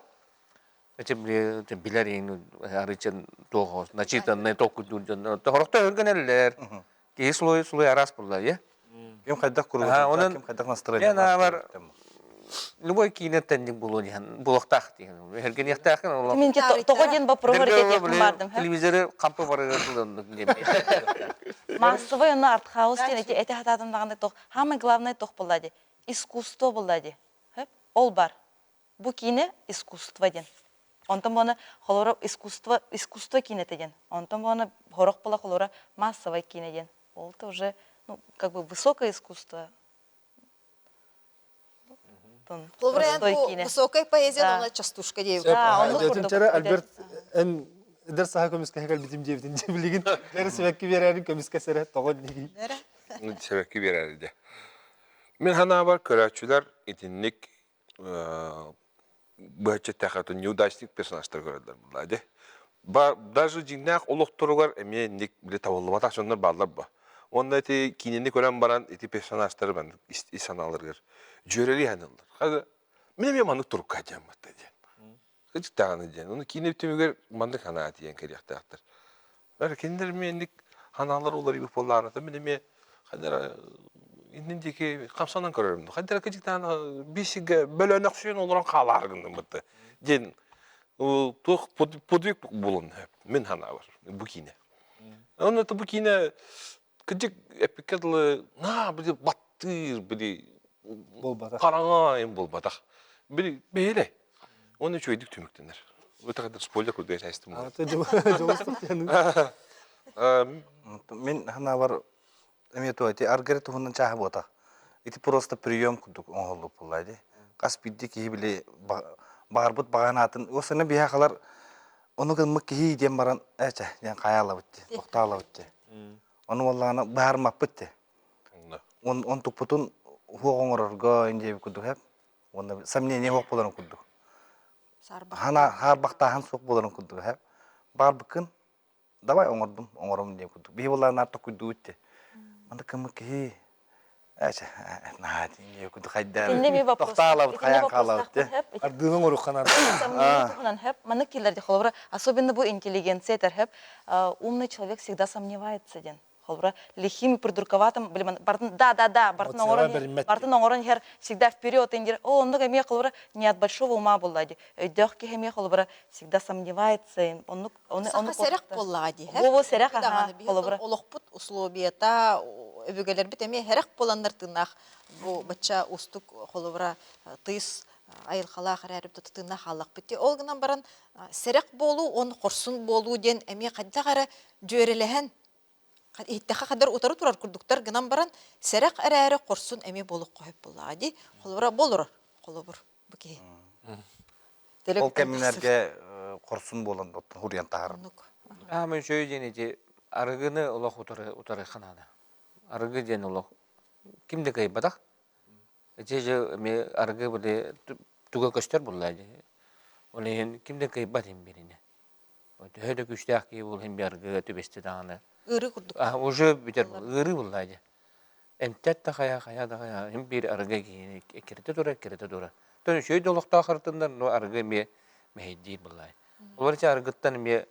Билер ийин арычын тогос, начитанный токудун жон. Хороктор өргөнөлөр. Ки слой арас буллайды. Кем қайдақ құру, кем қайдақ настроение. Я бар любой кине тендик булу дихан, булактак дихан. Эргенектак ол. Мен тогоден ба программаға бардым. Телевизоры кампы бар Массовый оны артхаус ден эти хататындагында тох. Самое главное тох булады. Искусство булады. Ол бар. Бу кине искусство ден. Онтон боны холора искусство кине ден. Онтон боны хорок була холора массовый кине ден. Ол то уже как бы высокое искусство. Высокая поэзия, она частушка девка. Дөтінчері Альберт ән үдір саға көміске әкел бітім жевден жебілеген. Дәрі себәкке берәрін көміске сәрі тоғын неге. Себәкке берәрі де. Мен хана бар көрәтшілер етінлік бұхатчы тәқатын неудачник персонажтар көрәділер бұлады. Даже жиннақ олық тұруғар әмен біле тавылы батақ сондар бағылар ба. Онда эти кинени көрән баран эти персонажтары бар, исаналаргар. Жөрели ханылар. Хазы мен мандык туруп кайтам батта ден. Кычык таганы ден. Оны кинеп төмөгөр мандык хана ден керектактыр. Бар кендер мендик ханалар олар ип болларны. Мен хадара индике камсанан көрөрүм. Хадара кычык таганы бишиге бөлөнөк сүйөн олорон каларгын батта. Ден тух подвиг болун. Мен хана бар. Бу кине. Оны бу кине Кыжык эпикедлы, били баттыр, били караңайын болбатақ. Били бейле. Оны чөйдік төміктенер. Өте қадар спойлер көрді әсәйстім. Мен хана бар, әмету айты, аргары тұғынан чағы бота. Эти просто прием күдік оңғылы болайды. Қас бидді кейі біле бағарбыт бағанатын. Осыны бияқалар, оны қылмық кейі дем баран, әчә, қаяла бітті, тоқтала бітті. Оны олағына бағармақ бітті. Он тұқпытын хуғыңырырға индейбі күдік әп. Оны сомнение хоқ боларын күдік. Хана харбақтағын соқ боларын күдік әп. Бағар бүкін, давай оңырым дейбі күдік. Бей олағына артық күдік өтті. Оны кімі кей, әші, нағады индейбі күдік қайдар. Тоқтала бұд, қаян қала бұд. Ардының ұрық қанады. Маны келерде холбара, особенно бу интеллигенция терхеп, умный человек всегда сомневается ден. Холбара, лихими придурковатым, бартын оңорын хер всегда вперед индер. Он много ме холбара не от большого ума буллади. Дёхки хеме холбара всегда сомневается. Он серек буллади. Во серек холбара. Олохпут условията өбөгөлөр бит эме херек боландар тынах. Бу бача устук холбара тыйс айылхала харарып тутына халлак битти. Ол гынан баран серек болу, он корсун болу ден эми кадда кара жөрелehen иттеха кадар утары турар курдуктар гынан баран серек әрәре корсун эми болук койып булады. Холбара болур. Холбур. Буки. Ол кемнерге корсун болан хурян тахар. Мен шөй дене арыгыны олох утары ханада. Арыгы ден олох кимде кай бадак? Же ме арыгы биле туга көстөр буллайды. Олен кимде кай батым бирине. Төһөдө күчтәк ки бул хем арыгы төбесте даганы. Ыры курдук. Уже битер ыры буллайды. Эмтет та хая да хем бир арыгы ки керете дура. Төн шөй долукта ахыртындан но арыгы ме мейди буллай. Оларча арыгыттан ме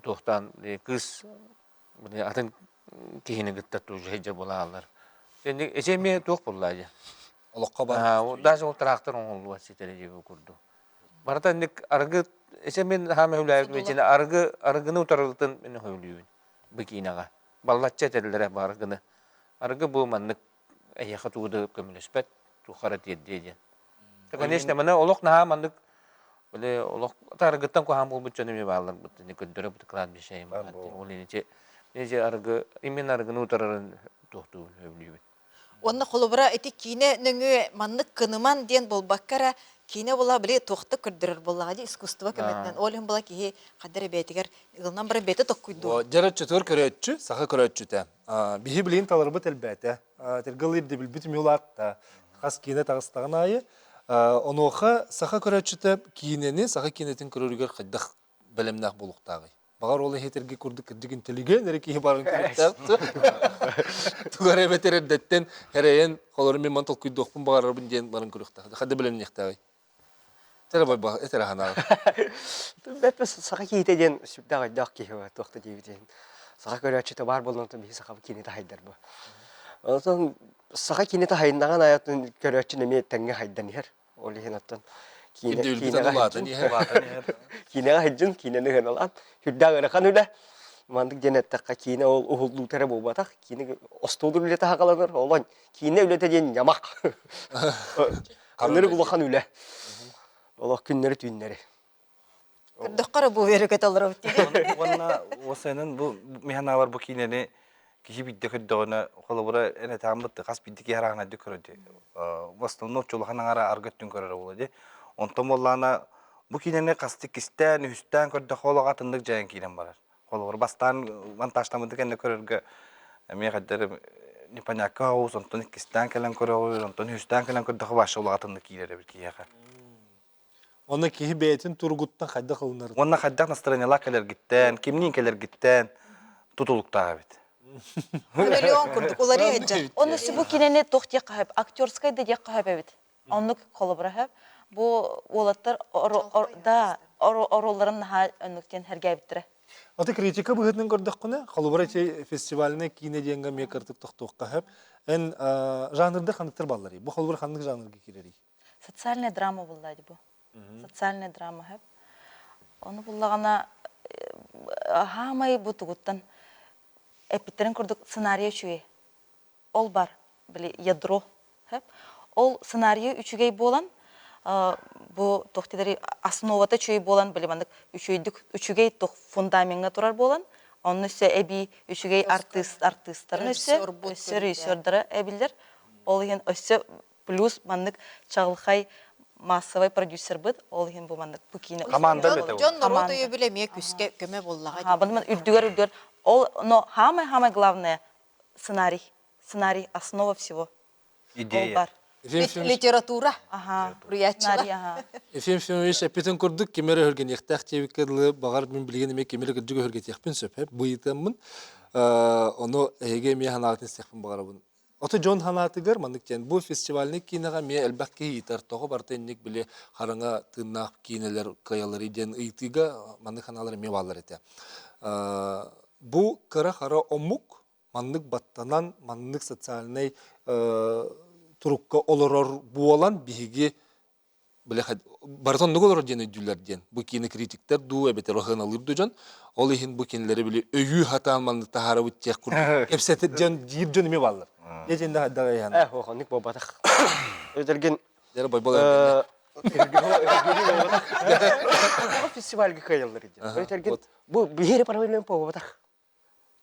тоқтан кыз бұны атын кейіні күттат уже хеджа бола алар. Енді эсеме тоқ боллайды. Олыққа бар. Даже ол трактор оңылу васитері жебі көрді. Барата ендік арғы, эсемен хам өйләйік бетіне арғыны ұтарылытын мен өйлейін бекейінаға. Баллатча тәрілері барғыны. Арғы бұл маннық әйеқі туғыды көміліспәт, туқара теддейден. Конечно, мына олық наға маннық Böyle olak targıttan ko hamul bütçeni mi bağlar bu ne köndürü bu klan bir şey mi? Olin nece argı imin argını utararın tohtu öblüyü. Onu kolubra eti kine nöngü manlık kınıman diyen bol bakkara kine bola bile tohtu kırdırır bolladı iskustva kemetnen. Olin bola ki kadere betiger yıldan beri beti tokkuydu. O jaratçı tur körötçü, saha körötçü te. Bihi bilin taları bu telbete. Tergalir de bil bütün yollarda. Kas kine tağıstağın ayı. Оноха саха көрәчүтеп кийинени саха кийинетин көрөрүгөр кайдак белемнак болуктагы. Багар ол хетерге курдук кырдык интеллигент эреки барын көрөтөп. Тугары бетердеттен хереен колору мен мантал күйдөкпүн багар бин барын көрөктагы. Хады белемнектагы. Тера бай этера хана. Бепес саха кийден сүбдагы дак кийва токта дибиден. Саха көрөчүтө бар болонтон би саха кийинете хайдар бу. Ondan saha kinete hayındagan hayatın görücü nemi tenge haydan yer. Olihin attan. Kine haycın kine ne henalan. Hüdda garakan öyle. Mandık cennette kine ol uhuldu tere bu batak. Kine ostodur öyle tahakalanır. Olan kine öyle tecen yamak. Onları kulakan öyle. Allah günleri tünleri. Kırdıkkara bu veriket alır. Ona o senin bu mihana var bu kineni kişi bir dökür dağına kolabora ene tamamlattı. Kas bir diki herağına dökürdü. Vastan not çolu hanara argıttın körür oladı. Ondan mollana bu kinene kastık isten hüstten körde kola katındık jayan kinen barar. Kolabora bastan vantajlamadık ene körürge eme kadar непонятно haus ondan isten kelen körür ondan hüstten kelen körde başı ola katındık kilere bir kiyaka. Onu kihi beytin turguttan kayda kılınır. Ondan kaydak настроениялар keler gitten, kimnin keler gitten tutulukta evet. Миллион курдук улары хеджан. Onu bu kinene tohtiya kahep, aktörskay da kahep evet. Onu kolabora hep. Bu olatlar da orolların ha önlükten herge bittire. Аты критика быһытын көрдөх куна, халыбыра чей фестиваліне кине деңге ме кыртык тохтуққа хеп. Эн жанрда хандыктар баллары. Бу халыбыра хандык жанрга кирери. Социальная драма буллады бу. Социальная драма хеп. Onu буллагана хамай бу тугуттан эпитерин көрдүк сценарий үчүгей. Ол бар, биле ядро хеп. Ол сценарий үчүгей болан, бу тохтидери основата чөй болан, биле мандык үчүгей тох фундаментга турар болан. Onun üstü ebi üçügey artistların üstü rejissördara ebilir. Ol yen üstü plus mandık çağılhay massovay prodüser bud. Ol yen bu mandık bu kine. Komanda bete. John Noroto'yu bile miye küske köme bollağa. Ha bunu ürdüger. Ol no самое главное сценарий основа всего. Идея. Литература. Ага. Рüyatçılık. Film iş epiten kurduk kemere hörgen yaktak çevikli bağır bin bilgen emek kemere gıcık hörgen yakpın söp hep bu yitamın onu ege mi hanatın sekpin bağır bun. Oto John hanatıgar mandık yani bu festivalini kinaga mi elbak ki yitar toğu bartenik bile haranga tırnak kineler kayaları iden itiga mandık hanaları mi bağlar ete. Bu kara hara omuk mandık battanan mandık sosyalney turukka oloror bu olan bihigi bile barton ne olur diye düller diyen bu kine kritikler du ebete rohan alır ducan olihin bu kineleri bile öyü hatamanlı tahara bitecek kur hepsi can dir canımı varlar. Geçen daha yani. O konik babatak. Özellikle Дәрі бойбол әбдені. Фестивальге кайыллар иде. Бу бери проблема поводах.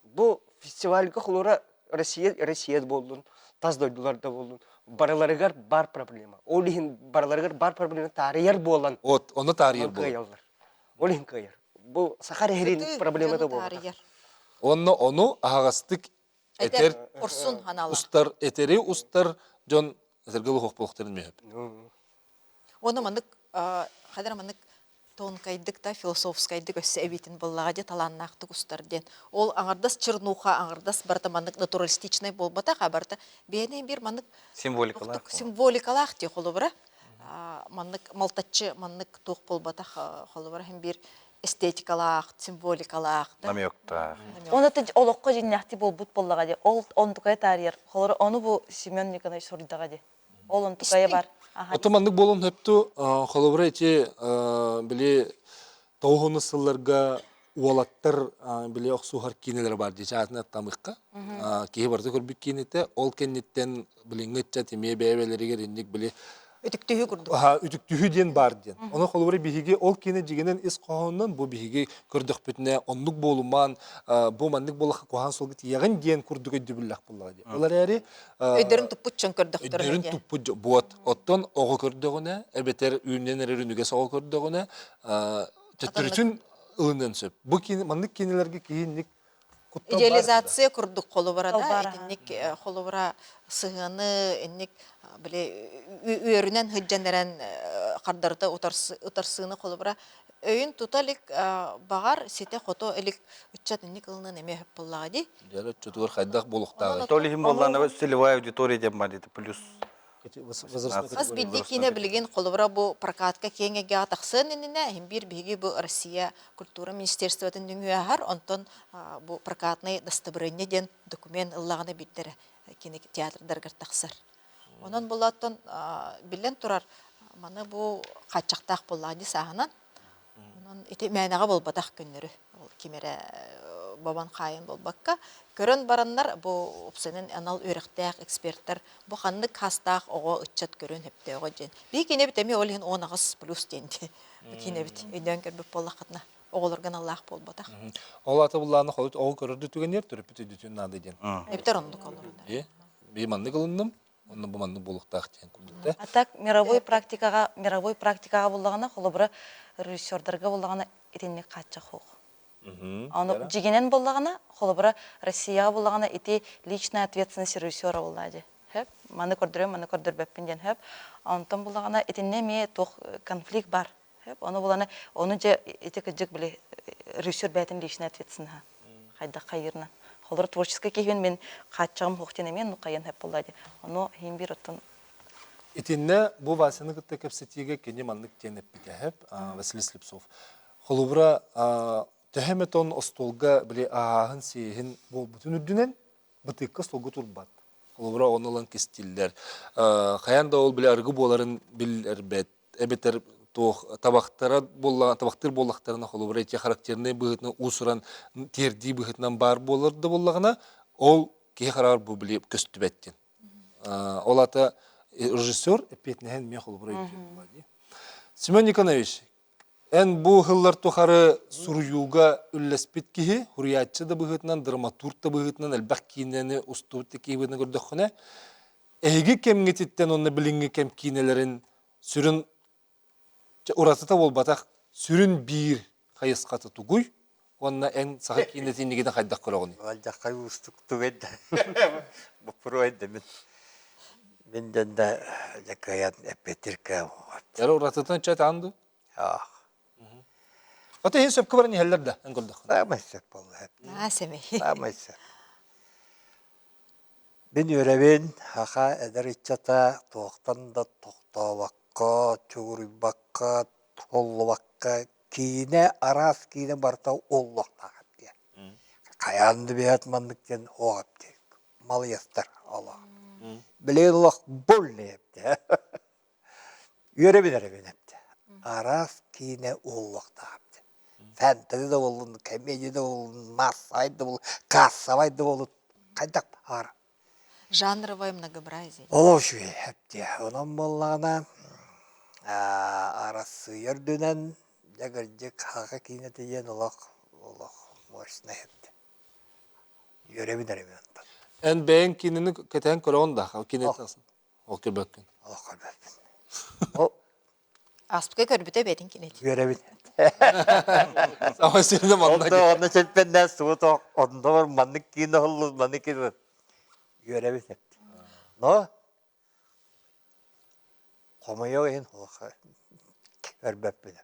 Бу фестивальге хлора Россия болдун, таз дойдуларда болдун. Бараларыгар бар проблема. Олихин бараларыгар бар проблема тарияр болан. От, оны тарihir бол. Кайыллар. Олихин кайыр. Бу Сахара херин проблема да болду. Onu ağastык Этер этер орсун ханала. устар этери устар жон этергелу хокполуктарын мехеп. Оны манык хадыр манык тонкайдык та философскайдык өссө эбитин боллага же таланнактык устар ден. Ол аңардас чырнуха аңардас барта манык натуралистичный болбата хабарта бене бир манык символикалах те холу бара. Манык малтачы манык тук болбата холу бара hem бир эстетикалах, символикалах. Намёктар. Оны да олоққа жиннахти болбут боллага де. Ол онтукай тарьер. Холор оны бу Семен Николаевич Сурдага де. Ол онтукай бар. Отомандык болон хөптү холобра эти биле тоғыны сылларга уалаттар биле оксухар кинелер бар дече атына тамыкка. Кие барды көрбүк кинете ол кеннеттен билиңетче теме бебелерге инник биле Үтүктүһү курдук. Үтүктүһү ден бар ден. Оны холобра биһиге ол кине жигенен ис коонун бу биһиге көрдөх бүтүнө оннук болуман бу мандык болах кохан солгит ягын ден курдук өдүбүллах буллага де. Олар эри Өйдөрүн туппутчун көрдөктөр. Өйдөрүн туппу бот оттон ого көрдөгүнө эбетер үйүнөн эрүнүгө сого көрдөгүнө төттүрүчүн ылынан сөп. Бу кине мандык кинелерге кийинник Идеализация курдук холу барада. Этинник холу бара сыгыны энник биле үйөрүнөн хыджандаран кардарды утарсыны холу бара. Өйүн туталик багар сете хото элик үччат энник ылынан эме хөп боллага ди. Дәрі чөтігір қайдақ болуқтағы. Толихим болланы целевая аудитория деп бар дейді, плюс. Аз бидди кине билген холубра бу прокатка кеңеге атаксын инне хим бир биги бу Россия культура министерствотун дүңүахар онтон бу прокатный достобрение ден документ ыллагына биттере кине театрдар таксар. Онон булаттан билен турар маны бу качактак боллади сагынан. Онон ите мәнага болбатак күннөрү. Ол кимере бабан кайын болбакка көрөн бараннар бу опсенен анал өрөктәк эксперттер бу ханнык хастак ого ыччат көрөн хепте ого жен би кине битеме олин 19 плюс денди кине бит өйдөн көрбүп боллакытна оголорган Аллах болбата Ол аты булланы холут ого көрөрдү түгөнер төрөп бүтүдүтүн нады ден. эптер ондук олор. Би мандык ылындым. Онны бу мандык болуктак ден курдукта. Атак мировой практикага буллагана холобра режиссердерге буллагана итинник качча хок. Аны жигенен боллагана холобра Россия боллагана ити личная ответственность режиссера боллади. Хеп, маны көрдөрбөппүн ден хеп. Антон боллагана итинне ме тох конфликт бар. Хеп, аны буланы оны же ити кыжык биле режиссер бәтин личная ответственность. Хайда кайырна. Холор творческий кийген мен каччагым хоктен эмен нукайын хеп боллади. Аны химбир оттон Итинне бу васыны кытта кепсетиге кене мандык тенеп битеп Василий Слепцов. Холобра Төһәметон остолга биле аһын сиһин бу бүтүн үдүнен бытыкка столгу турбат. Олбра онолан кистиллер. Хаянда ол биле аргы боларын билербет. Эбетер тох табактар боллактарына холобра эти характерный быгытны усуран терди быгытнан бар болырды боллагына ол ки харар бу биле көстүбеттин. Ол ата режиссер эпетнен мен холобра үдүн. Семен Николаевич Эн бу хыллар тухары суруюга үллеспит кихи, хуриятчы да быгытынан, драматург да быгытынан, әлбәк кейінені устуутты кейбіні көрдіқіне. Әйгі кемгететтен онны білінгі кем кейінелерін сүрін, ұратыта болбатақ, сүрін бір қайысқаты тұғуй, онна ән саға кейінетінігеден қайдақ көріғыны. Жақай ұстықту әді. Бұпыру әді мен дәнді жақайан әппетіркі. Әрі ұратытын чәт анды? Ата ен сөпкі барын ехелерді, ән көрдіқ. Дамайсақ болу әп. Насемей. Дамайсақ. Мен өрәбен аға әдір итчата тоқтан да тоқтауаққа, чөғірбаққа, толлыбаққа, кейіне арас кейіне барта оллақтағып де. Қаянды бейат мандықтен оғап де. Малы естір Allah. Білеген олақ бұл не әпте. Өрәбен әпте. Арас кейіне оллақтағып. Фэнтези да болын, комедия да болын, массайды болын, кассавайды болын, қайдақ ары. жанровое многообразие. Олошуй хепте. Онан боллағына арасы ердөнен жагыржык хаға кейнеті ен олақ мощна хепте. Йөребидер мен. En beğen kinini keten koron da. Kinet nasıl? O köbökkün. Олақ көрбеппін. О, Аспыка көрбүтө бетин кинет. йөребид. Ama senin de manına git. Onda çelpenden suğutu. Onda var manlık kiyini hıllız manlık kiyini. Yörebi septi. No? Komuyor en hoqa. Körbep bile.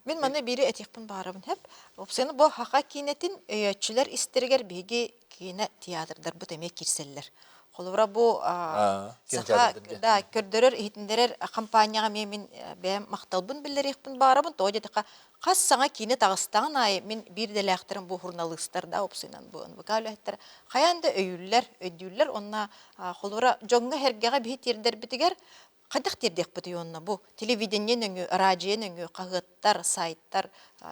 Мен маны бири этихпин барабын хеп. Опсені бу хака кинетин өйөтчүлөр истеригер биги кине театрдар бу теме кирселлер. Холура бу саха да көрдөрөр итиндерер компанияга мен бем макталбын биллерихпин барабын. Тоодетика кас саңа кине тагыстаган ай мен бир делехтерин бу журналисттарда опсынан бу вокалеттер каянда өйдүллер онна холура жоңга хергеге би тирдер битигер Кадак тердек бутуйонна бу телевидениен өңү, радион өңү, кагыттар, сайттар,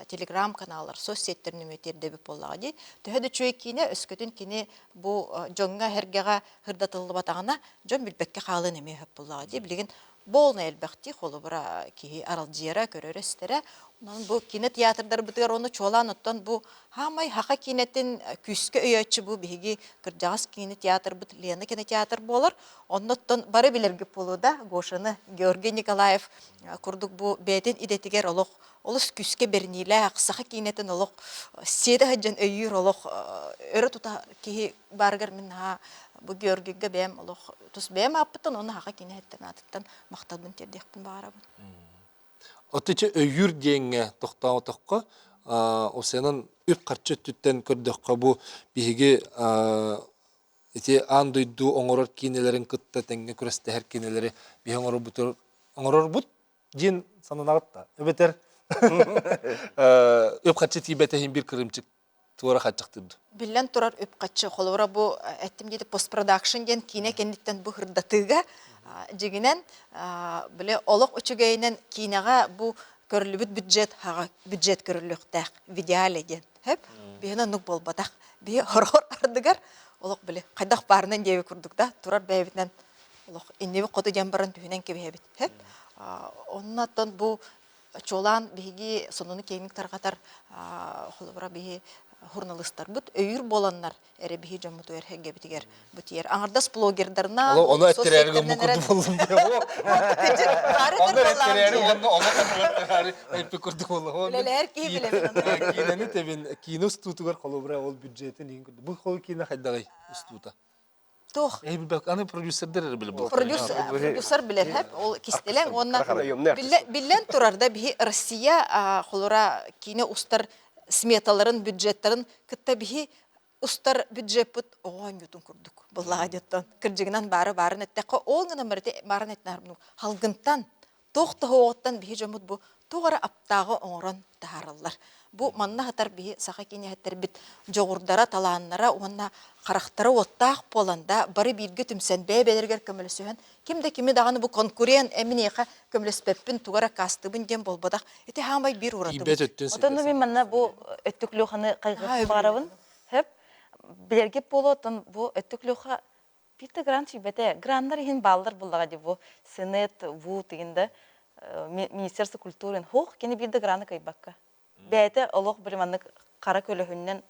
телеграм каналлар, соцсеттерин өңү тердебип боллага ди. Төһөдө чөй кине өскөтүн кине бу жоңга хергега хырдатылып батагана жон билбекке калын эме хөп боллага ди. Билген болна элбекти холу бара ки аралжыра көрөрөстере. Онан бу кине театрдар бутугар ону чолан оттон бу хамай хака кинетин күскө өйөчү бу биги кыржагас кине театр бут Лена кине театр болор. Онноттон бары билерге болуда Гошаны Георгий Николаев курдук бу бетин идетигер олох олус күскө берниле аксаха кинетин олох седе хаджан өйүр олох өрө тута ки баргар мен бу Георгийге бем олох тус бем аптын оны хака кинеттен аттан макталбын тердекпин барабын. Otçı öyür diyenge toxtama toqqa, o senin üp qarçı tütten kördöqqa bu bihigi eti anduydu oңорор кинелерин кытта теңге күресте her кинелери бих оңорор бут дин сананагыт да. Өбетер. Üp qarçı тибетехин bir кырымчык туара хачыктырды. Биллен турар үп качы холора бу эттим диде постпродакшн ден кине кендиттен бу хырдатыга жигинен биле олок үчүгейнен кинега бу көрүлүбүт бюджет көрүлүктак видеале ден хеп бена нук болбатак би хорор ардыгар олок биле кайдак барынан деби курдук да турар бэбитнен олок иннеби кото ден баран түһүнен кебебит хеп оннаттан бу чолан биги сонуну кемик таргатар холора биги журналисттар бут өйүр боланнар эре бихи жомуту эрхеге битигер бутер аңардас блогердарна Onu ettireri mukurdu buldum diye o. Onu ettireri onu ettireri kurdu buldum. Лелер ки билем. Кинени тебин кино стутугар колобра ол бюджетин иң бу хол кино хайдагай стута. Тох. Бак аны продюсердер биле бул. Продюсер билер хеп ол кистелен онна биллен турарда бихи Россия холора кино устар сметаларын, бюджеттерин кытта бихи устар бюджет бут оон ютун курдук. Булладеттан кыржыгынан бары неттеқо ол гына мөрте бары нетнармну халгынтан тохта хооттан бихи жомут бу тугара аптагы оңрон таараллар. Бу манна хатар бихи саха кине хаттар бит жогурдара талааннара онна карактары оттак боланда бары бирге түмсен бебелергер көмөлөсөһөн кимде кими даганы бу конкурент эминеха көмөлөспеппин тугара кастыбын дем болбодак эте хамай бир ураты. Отон мен манна бу өттүклөханы кайгы барабын. Хеп билерге болотон бу өттүклөха бите грант бете грандар хин балдар буллага ди бу сенет бу тигинде Министерство культуры хох кини бирде граны кайбакка. Бәте олох бир манны кара көлөһүннән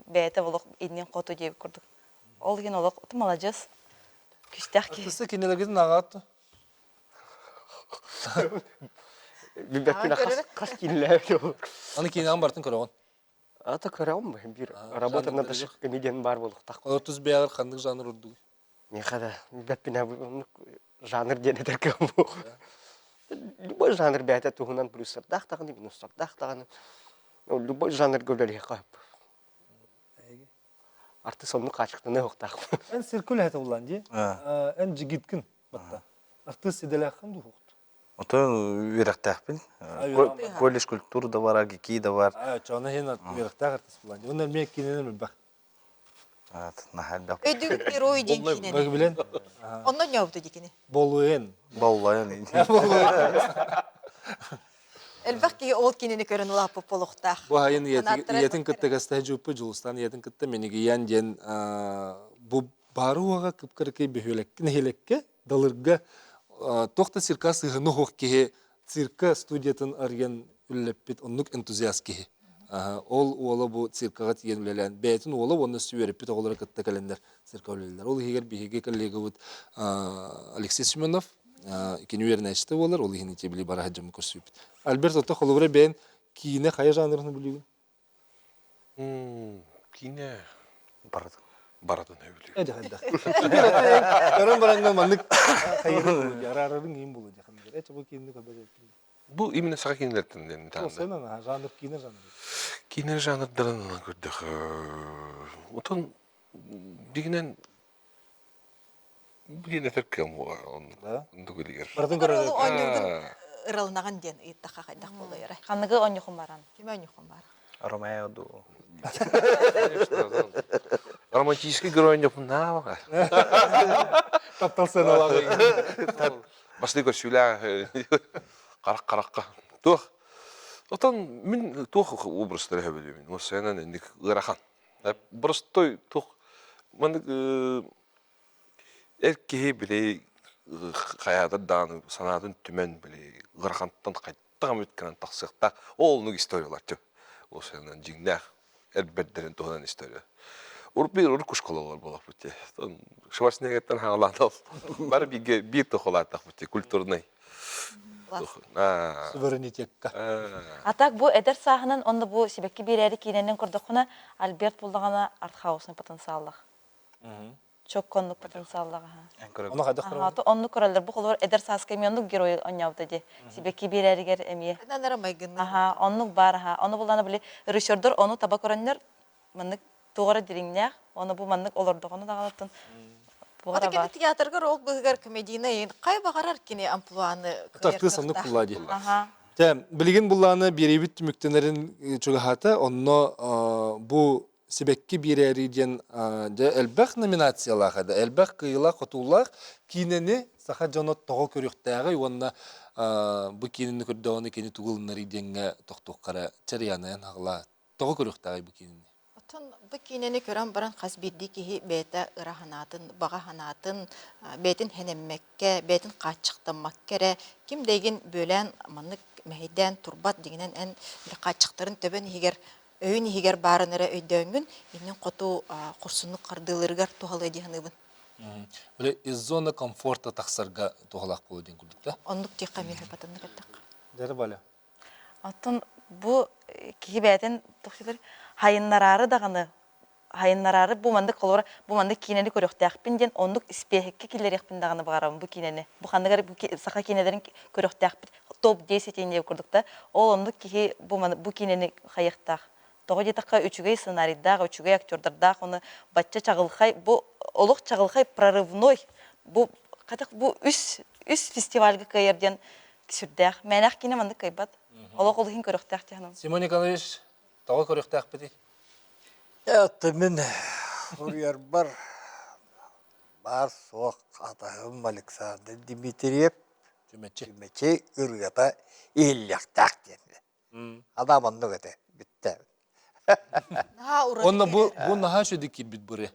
бәте олох иннен кото деп курдук. Ол ген олох молодец. Күстәк ки. Кысы кинелердин агатты. Билбекпин кас кинелер. Аны кинен бартын көрөгөн. Ата көрөм бир работа дашык комедиан бар болук так. 30 бягыр кандык жанр урду. Мен када билбекпин жанр денедер кем бу. Любой жанр бәте туһунан плюсар дахтагын минустар дахтагын. Любой жанр гөлөри кап. Арты сонну качыктыны хоктак. En sirkül hete ulan diye. En jigitkin batta. Artı sidelakın du hokt. Ото үйрәктәкпин. Колледж культура да бар, ГК да бар. Чана хен верхтак артыс булан. Onlar мен киненен бак. Нахалда. Өдү герой ден кине. Бак билен. Онно нёбду дикине. Болуен. Баулайын. Элбәкки ол кинени көрөн лапып болуктак. Bu hayın yetin kıtta gazete juppu Julustan yetin kıtta menigi yan den bu бары уаға кыпкырыкай бөхөлекке нехелекке далырга тохта цирка сыгыны хох кеhe цирка студиятын арген үллеппит оннук энтузиаст кеhe. Ол ола бу циркага тиген үлелен. Бәйтін ола оны сүйеріппит оғылары кытта кәлендер цирка үлелер. Ол егер бігеге коллега вот Алексей Семенов, икені вернәшті олар, ол егені тебілі бара хаджамы көрсүйіппит. Альберт отта қолыбыра бәйін кейіне қая жанрыны білігін? Кейіне Бардым. баратын өбілі. Әді қайда. Көрін баранға маңдық қайырын ярарырың ең болу жақын. Әчі бұл кейінді көбәр еттім. Бұл именно саға кейінлерден ден. Ол сен жанр кейінер жанр. Кейінер жанрдарын көрдік. Отын дегенен білген әтір кем оға. Онды көлігер. Бардың Ол көрі. ойнюгун ырылнаган ден ыйттака кайдак боло эре. Ханныгы онюхун баран. Киме ойнюгун бар. Ромео ду. Романтический герой не пунава. Тапталсын олағы. Басты көрсүйлә қарақ-қараққа. Тух. Отан мен тух образдар хәбелем. Осы янан инде ырахан. Простой тух. Мен эркеге биле хаята дан санатын түмен биле ырахантан кайттаган өткән тақсыкта ол нүг историялар тө. Осы янан жиңнәк элбеттерин туган история. Уркуш кололар болар бите. Шварценеггерден хаңалатып. Бар бир тохолатак бите культурный. Суверенитетка. Атак бу эдер сахынан онда бу сибекки бирәри киненен көрдөхүнө Альберт булдагана артхаусный потенциаллык. Çok konluk потенциаллыгы. Оны қайда қырып? Аты онны көрәлдер бу холор эдер саскай мендук герой онябыта ди. Сибекки бирәригер эмие. Нанара майгын. Аха, оннук бар ха. Оны буланы биле режиссердор оны таба көрәннәр мындык тугара дириңнәк. Оны бу мындык олордогоны дагалатын. Бугара Ата бар. кене театрга рол быгар комедийны кай багарар кини амплуаны. Тақты санны куллади. Аха. Тем, билген булланы беребит мүктенерин чугахата, онно бу Себекки бирериден элбэх номинациялаға да, элбэх кыйла қотулақ кинені саха жонот тоғы көріқтәғі, онна бұ кинені көрдіғаны кені туғылынар иденге тоқтуққара чариянаyan ағыла тоғы көріқтәғі бұ кинені. Отон бу кинени көрөн баран хас бидди кихи бета ыраханатын, багаханатын, бетин хенеммекке, бетин качыктанмак кере, ким деген бөлән маннык мәйдән турбат дигенен эн качыктарын төбен хигер өйін егер барын әрі өйдөңгін, енен қоту құрсыны қардылырғар туғалы дейінібін. Біле, из зона комфорта тақсарға туғалақ болу дейін күлдік, да? Ондық тек қамері батынны кәттіқ. Дәрі бәлі? Атын бу кибәтен тохтылар хайыннарары даганы хайыннарары бу мандык колора бу мандык кинени көрөктәкпин ден ондук испехекке килерекпин даганы багарам бу кинени бу хандыгар бу саха кинелерин көрөктәкпин топ 10 деп көрдүк да ол ондук ки бу кинени хайыктак того жетакка үчүгөй сценарийдагы үчүгөй актердарда оны батча чагылхай бу олук чагылхай прорывной бу катак бу үс фестивальга кайерден сүрдәк мәнәк кине мандык кайбат олук олухин көрөктәк тянын Симон Николаевич, тағы көрөктәкпити? Мен ұрияр бар соқ атағым Александр Дмитриев түмече үргата еляқтақ деді. Адаманды көте бітті. Онна бу наха шөді келбет бұры.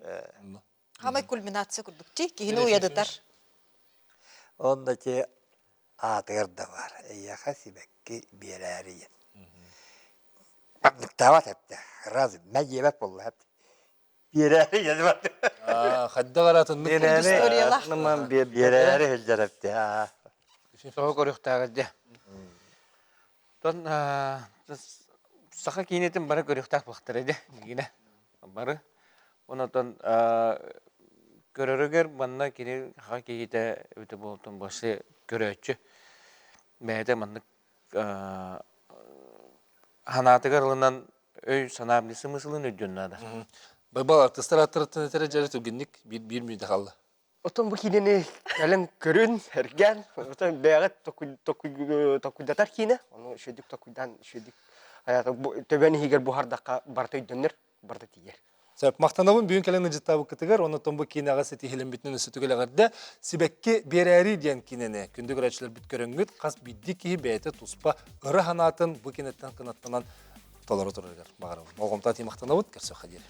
Хамай кульминация күрдік те, кейіні уядыдар. Онда те атығыр да бар. Яқа себекке берәрі ен. Тават әпті. Разы мәйебәк болды әпті. Берәрі ен бар. Қадда қаратынды Берәрі өлдер әпті. Соғы көріқтағы де. Тон сақа кейінетін бары көріқтақ бұқтыр еді. Бары. Онатон көрірігер манна кені хақа кейіті өті болтын басы көрөтчі. Бәйді манны ханатығар ылынан өй санабнысы мысылын өйденнады. Байбал артыстар аттыраттын әтері жәрі түгіннік бір мүйді қалды. Отон bu kineni kalen körün hergen. Otun beyat tokuddatar kine. Onu şöydük tokuddan şöydük. Hayata töbeni higer bu hardaka bartay dönür barta tiger. Сәп мақтанабын бүгін кәлеңі жыттабы кітігер, оны томбы кейін аға сәті хелен бітінің үсі түгілі себекке берәрі ден кенені күнді көрәтшілер біт көріңгіт, қас бидді кейі бәйті тұспа ұры ханатын бұл кенеттен қынаттанан толары тұрыргар. Бағарым. Оғымта тей мақтанабын, кәрсі қадері.